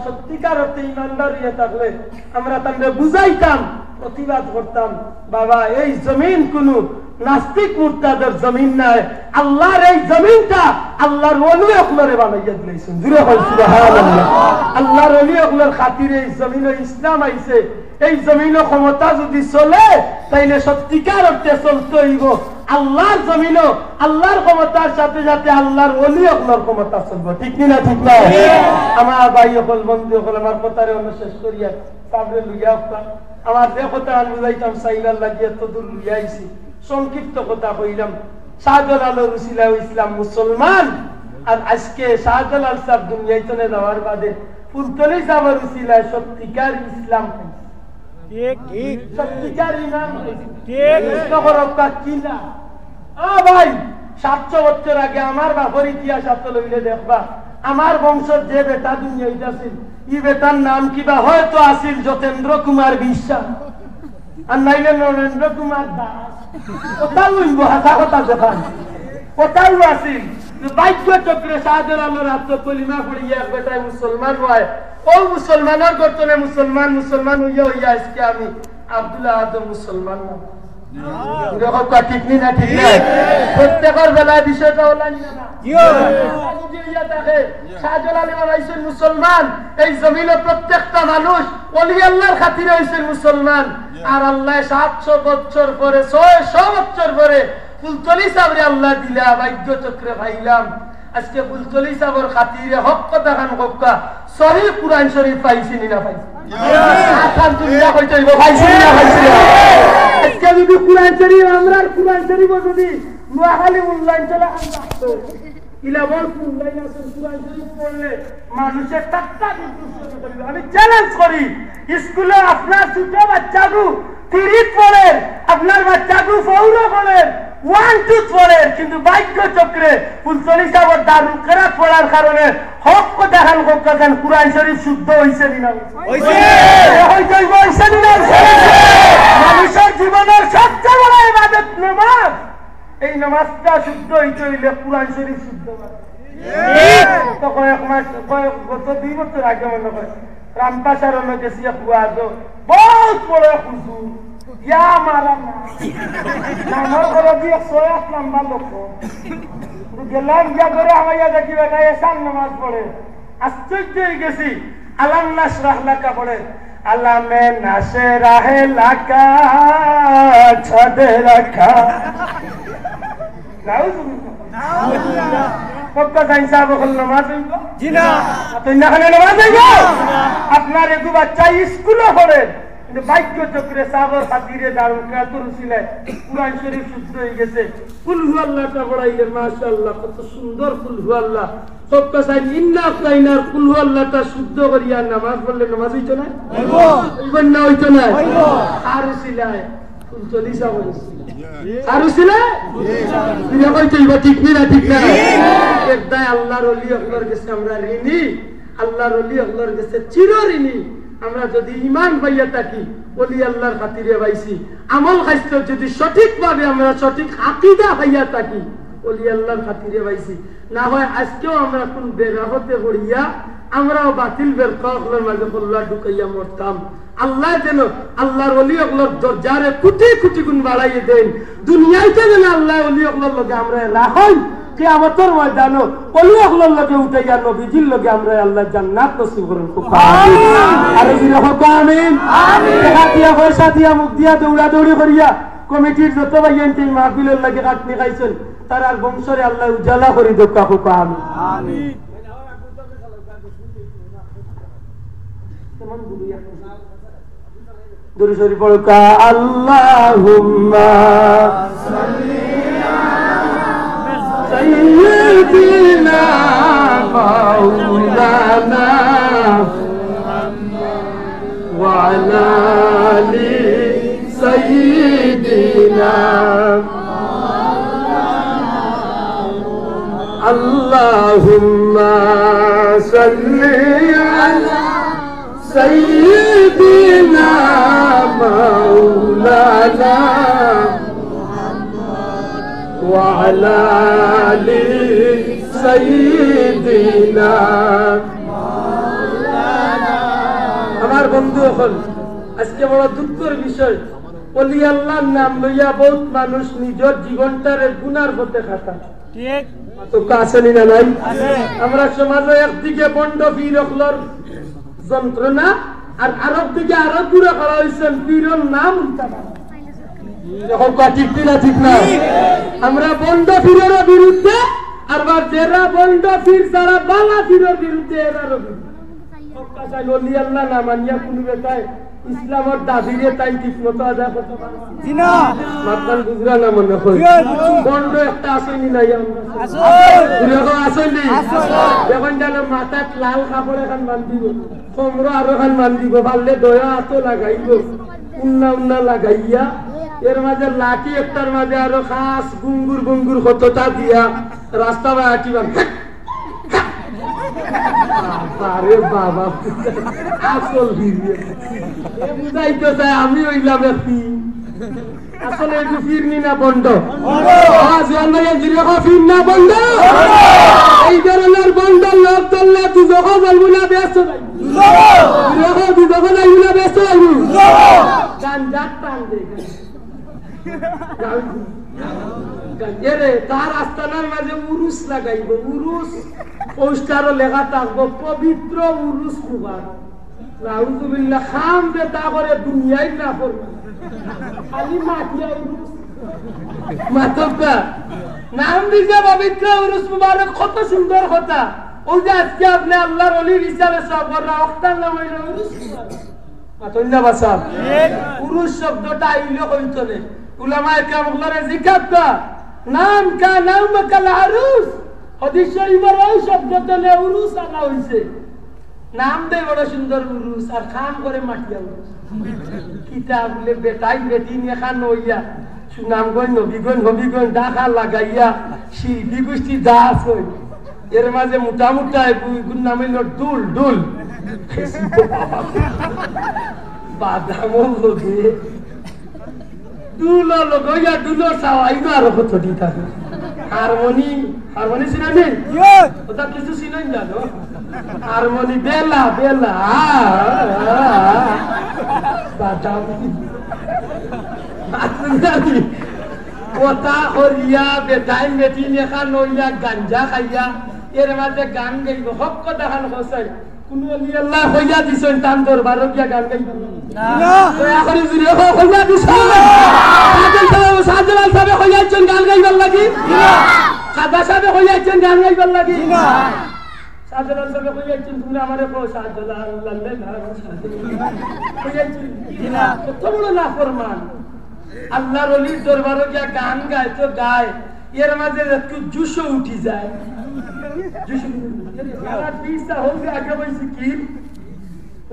সত্যিকার অর্থে ইমানদার ইয়ে থাকলে আমরা তাকে বুঝাইতাম প্রতিবাদ করতাম বাবা এই জমিন কোন নাস্তিক মুর্তাদের জমিন নাই আল্লাহর এই জমিনটা আল্লাহর ওলি আপনারে বানাইয়া দিয়েছেন জুরে হয় সুবহানাল্লাহ। আল্লাহর ওলি আপনার খাতিরে এই জমিনে ইসলাম আইছে এই জমিনে ক্ষমতা যদি চলে তাইলে সত্যিকার অর্থে চলতে হইব আল্লাহর জমিনও আল্লাহর ক্ষমতার সাথে সাথে আল্লাহর ওলি আপনার ক্ষমতা চলবে ঠিক না ঠিক না আমার ভাই হল বন্ধু হল আমার কথারে অনুশেষ করিয়া সাবরে লইয়া আমার যে কথা আমি বুঝাইতাম সাইলার লাগিয়ে তো দূর লইয়া আইছি সংক্ষিপ্ত কথা কইলাম শাহজালালের উসিলায় ইসলাম মুসলমান আর আজকে শাহজালাল সাহেব দুনিয়াতে যাওয়ার বাদে ফুলতলি সাহেবের উসিলায় সত্যিকার ইসলাম ঠিক ঠিক সত্যিকার ইমান ঠিক নগরকা কিনা ভাই 700 বছর আগে আমার বাপর ইতিহাস আসলে লইলে দেখবা আমার বংশের যে বেটা দুনিয়াতে আছিল ই বেটার নাম কিবা হয়তো আছিল যতেন্দ্র কুমার বিশ্বাস আর নাইলে নরেন্দ্র কুমার দাস কোথাও হইব হাসা কথা দেখান কোথাও আছিল ভাগ্য চক্রে শাহজালালের আত্মকলিমা পড়িয়া এক বেটায় মুসলমান হয় ও মুসলমানের গর্তনে মুসলমান হইয়া হইয়া আজকে আমি আব্দুল্লাহ আদম মুসলমান না ঠিক নি না ঠিক না প্রত্যেকের বেলায় বিষয়টা হল শাহজালাল হয়েছেন মুসলমান এই জমিনে প্রত্যেকটা মানুষ ওলি আল্লাহর খাতিরে হয়েছেন মুসলমান আর আল্লাহ 700 বছর পরে 600 বছর পরে ফুলতলি সাবরে আল্লাহ দিলা ভাগ্য চক্রে ভাইলাম আজকে ফুলতলি সাবর খাতিরে হক কথা খান হক্কা সহি কুরআন শরীফ পাইছি না পাইছি আখান দুনিয়া কইতে হইব পাইছি না পাইছি আজকে যদি কুরআন শরীফ আমরা কুরআন শরীফ যদি নোয়াখালী উল্লাইন চলে আল্লাহ ইলা বল উল্লাইন আছে কুরআন শরীফ পড়লে মানুষের টাট্টা করবে আমি চ্যালেঞ্জ করি স্কুলে আপনার ছোট বাচ্চাগু তিরিত পড়েন আপনার বাচ্চাগু ফৌরা পড়েন 1 2 পড়েন কিন্তু ভাগ্য চক্রে ফুলতলি সাহেবের দারুল কেরাত পড়ার কারণে হক কথা খান কথা খান কুরআন শরীফ শুদ্ধ হইছে না হইছে হইছে না মানুষের জীবনের সবচেয়ে বড় ইবাদত নামাজ এই নামাজটা শুদ্ধ হইতে হইলে কুরআন শরীফ শুদ্ধ হবে ঠিক তো কয়েক মাস গত 2 বছর আগে মনে করে রামপাশার গেছি বহুত বড় হুজুর ইয়া মারা আমার ঘরে দিয়ে 100 নাম্বার লোক গেলাম গিয়া করে আমাইয়া দেখি বেটা এসান নামাজ পড়ে আশ্চর্য হয়ে গেছি আলাম নাশরাহ লাকা পড়ে আলামে নাশে রাহে লাকা ছদে রাখা আপনার এক বাচ্চা স্কুলে পড়েন কিন্তু ভাগ্য চক্রে সাবর খাতিরে দারুল কেরাতুর উসিলায় কুরআন শরীফ শুদ্ধ হয়ে গেছে কুল হু আল্লাহটা পড়াইলেন মাশাআল্লাহ কত সুন্দর কুল হু আল্লাহ সব কথা ইন্না আতাইনার কুল হু আল্লাহটা শুদ্ধ করিয়া নামাজ পড়লে নামাজ হইতো না হইব না হইতো না আর উসিলায় ফুলতলি সাবর আর উসিলায় তুমি কইতে হইব ঠিক না ঠিক না একদাই আল্লাহর ওলি আল্লাহর কাছে আমরা ঋণী আল্লাহর ওলি আল্লাহর কাছে চির ঋণী আমরা যদি ঈমান পাইয়া থাকি ওলি আল্লাহর খাতিরে পাইছি আমল খাইতে যদি সঠিকভাবে আমরা সঠিক আকীদা পাইয়া থাকি ওলি আল্লাহর খাতিরে পাইছি না হয় আজকেও আমরা কোন বেগাহতে পড়িয়া আমরাও বাতিল বেরকাহলের মাঝে আল্লাহ ঢুকাইয়া মরতাম আল্লাহ যেন আল্লাহর ওলি আল্লাহর দরজারে কোটি কোটি গুণ বাড়াইয়ে দেন দুনিয়াতে যেন আল্লাহ ওলি আল্লাহর লগে আমরা লাহন কিয়ামতের ময়দানে ওলি আল্লাহর লগে উঠাইয়া নবীজির লগে আমরা আল্লাহ জান্নাত নসিব করুন আমিন আর বিরহত আমিন আমিন টাকা দিয়া পয়সা দিয়া মুখ দিয়া দৌড়া দৌড়ি করিয়া কমিটির যত ভাইয়েন এই মাহফিলের লাগে কাটনি খাইছেন তার আর বংশরে আল্লাহ উজালা করি দোকা কোকা আমিন আমিন কেমন বুঝিয়া দুরূদ শরীফ পড়ো আল্লাহুম্মা সাইয়্যিদিনা মাওলানা ওয়া আলা আলি সাইয়্যিদিনা আল্লাহুম্মা সাল্লি আলা সাইয়্যিদিনা মাওলানা ওয়া আলা আলি সাইয়্যিদিনা আমার বন্ধু হল আজকে বড় দুঃখের বিষয় ওলি আল্লাহর নাম লইয়া বহুত মানুষ নিজের জীবনটারে গুনার পথে খাটা ঠিক তো কাছেনি না নাই আমরা সমাজে একদিকে বন্ড পীর হলর যন্ত্রণা আর আরব দিকে আরো দূরে করা হয়েছেন পীরের নাম ঠিক না আমরা বন্ড পীরের বিরুদ্ধে আর যারা বন্ড পীর যারা বালা পীরের বিরুদ্ধে এরারও ওলি আল্লাহ না মানিয়া কোনো বেটায় ইসলামের দাবিরে তাই ঠিক মতো আদায় করতে পারে না মাতাল গুজরা না মনে হয় বন্ড একটা আসেনি নাই আসেনি এখন জানো মাথাত লাল কাপড় এখন বান্ধিব কোমর আরো এখন বান্ধিব পারলে দয়া হাতও লাগাইব উন্না উন্না লাগাইয়া এর মাঝে লাঠি একটার মাঝে আরো খাস গুঙ্গুর গুঙ্গুর কতটা দিয়া রাস্তা বা আটিবা আরে বাবা আসল বুঝাইতে চাই আমি হইলাম একটি আসলে একটু ফিরনি না বন্ধ ফির না বন্ধ এই ধরনের বন্ধ লোক চললে তুই যখন বলবো না ব্যস্ত তুই যখন আইবি না ব্যস্ত আইবি গান যাক টান দে তার আস্তানার মাঝে উরুস লাগাইব উরুস পোস্টারও লেখা থাকবো পবিত্র উরুস মুবারক নাউযুবিল্লাহ খাম যে তা করে দুনিয়ায় না করবে খালি মাটিয়া উরুস মাতকা নাম দিছে পবিত্র উরুস মুবারক কত সুন্দর কথা ওই যে আজকে আপনি আল্লাহর ওলির হিসাবে সবরা ওয়াক্তার নাম হইল উরুস মাতন্না বাসা উরুস শব্দটা আইলো কইতলে উলামায়ে কেরামরে জিকাতটা নাম কা নাম কাল আরুস হাদিস শরীফের ওই শব্দটা উরুস আনা হইছে নাম দেয় বড় সুন্দর উরুস আর খান করে মাটিয়া উরুস কিতাব লে বেটাই বেটি নিয়ে খান হইয়া সুনামগঞ্জ নবীগঞ্জ ডাকা লাগাইয়া শিল্পী গোষ্ঠী দাস হই এর মাঝে মোটা মোটা গুণ নাম হইল ডুল ডুল বাদামও লোকে দুলো লগইয়া দুলো চাওয়াইব আর কতটি থাকে হারমোনি চিনানি ওটা কিছু চিনাই জানো হারমোনি বেলা বেলা বাদাম কথা করিয়া বেটাই বেটি লেখা নইয়া গাঞ্জা খাইয়া এর মাঝে গান গাইব সব কথা খান খসাই কোন অলি আল্লাহ হইয়া দিছেন তান দরবারও গিয়া গান গাইব না দয়া করে জুড়ে হইয়া দিছেন সাজলাল সাহেব হইয়াছেন গান গাইবার লাগি না সাদা সাহেব হইয়াছেন গান গাইবার লাগি না সাজলাল সাহেব হইয়াছেন তুমি আমারে কো সাজলাল লাল্লে না হইয়াছেন না কত বড় নাফরমান আল্লাহর ওলির দরবারও গিয়া গান গায় তো গায় এর মাঝে একটু জুসও উঠি যায়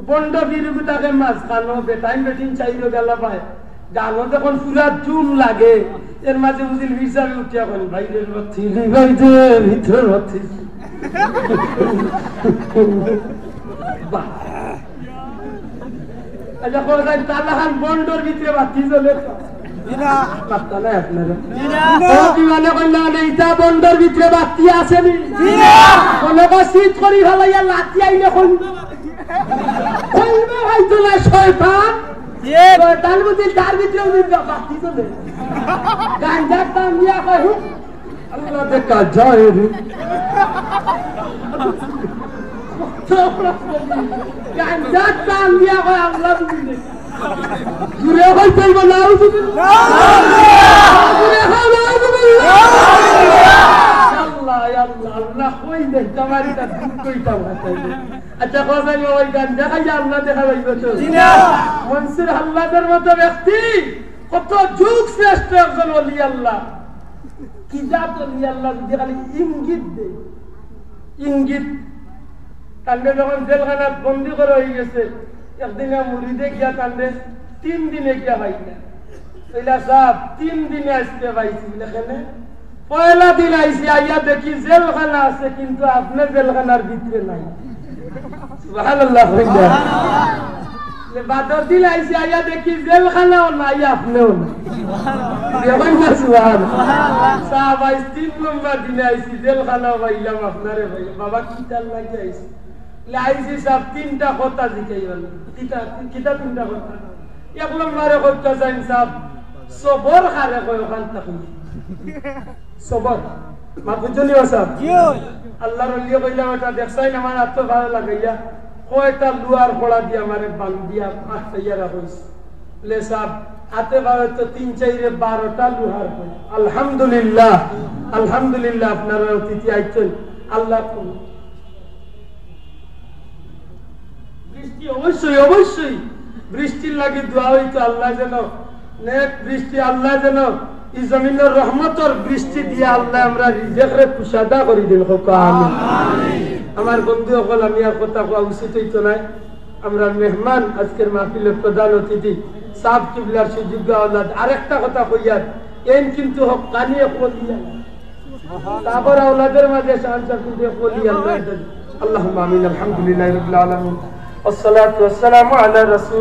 বন্ড বিরুগুতাকে মাছ খানো বেটাইন বেটিন চাইলো গেলা পায় গানো যখন পুরা জুম লাগে এর মাঝে বুঝিল হিসাবে উঠিয়া বল বাইরের রথিলি বাইরে ভিতর রথিলি যখন তালাহান বন্ডর ভিতরে বাতি জ্বলে বন্ডর ভিতরে বাতি আসেনি শীত করি ফেলাইয়া লাঠি আইলে হয়তো না শয়তান তার মধ্যে তার ভিতরে বাতি চলে গাঞ্জার দাম দিয়া কয় আল্লাহ দেখা যায় গাঞ্জার দাম দিয়া কয় আল্লাহ জুড়ে হইতে আল্লাহ আল্লাহ আল্লাহ নাই দেখতে পারি তার দুঃখ কইতাম আচ্ছা কথা ওই গান দেখা যায় আল্লাহ দেখা যাইব তো মনসুর হাল্লাদের মতো ব্যক্তি কত যুগ শ্রেষ্ঠ একজন ওলি আল্লাহ কি জাত ওলি আল্লাহ যদি খালি ইঙ্গিত দেয় ইঙ্গিত কান্দে যখন জেলখানাত বন্দি করে হয়ে গেছে একদিনে মুড়িদে গিয়া কান্দে 3 দিনে গিয়া পাই না পয়লা সাহেব 3 দিনে আসতে পাইছি এখানে পয়লা দিন আইসি আইয়া দেখি জেলখানা আছে কিন্তু আপনি জেলখানার ভিতরে নাই সুবহানাল্লাহ বাদর দিন আইসি আইয়া দেখি জেলখানাও নাই আপনিও নাই সুবহানাল্লাহ সাহেব আইস 3 নম্বর দিনে আইসি জেলখানাও পাইলাম আপনারে ভাই বাবা কি তার লাগে আইসি লাইসি সব 3টা কথা জিকাই গেল কিটা 3টা কথা এক নম্বরে কথা জানেন সাহেব সবর খারে কই ওখান থাকি সবর মা বুঝনি সাহেব কি আল্লাহর ওলি কইলাম এটা দেখছাই না আমার এত ভালো লাগাইয়া কয়টা লুয়ার পড়া দিয়ে আমারে বান্ধিয়া আটকাইয়া রাখইছে লে সাহেব হাতে বারে তো 3-4 12টা লুহার কই আলহামদুলিল্লাহ আলহামদুলিল্লাহ আপনারা অতিথি আইছেন আল্লাহ বৃষ্টি অবশ্যই অবশ্যই বৃষ্টির লাগি দোয়া হইতো আল্লাহ যেন নেক বৃষ্টি আল্লাহ যেন এই জমিনের রহমতের বৃষ্টি দিয়ে আল্লাহ আমরা রিজেকরে কুশাদা করে দিন হোক আমিন আমার বন্ধু সকল আমি আর কথা কোয়া উচিত হইতো নাই আমরা মেহমান আজকের মাহফিলের প্রধান অতিথি সাহেব কিবলার সুযোগ্য আওলাদ আরেকটা কথা কইয়ার এন কিন্তু হক কানিয়ে কলিয়া তারপর আওলাদের মাঝে শান্ত কিন্তু কলিয়া আল্লাহ আল্লাহুম্মা আমিন আলহামদুলিল্লাহি রাব্বিল আলামিন والصلاة والسلام على رسول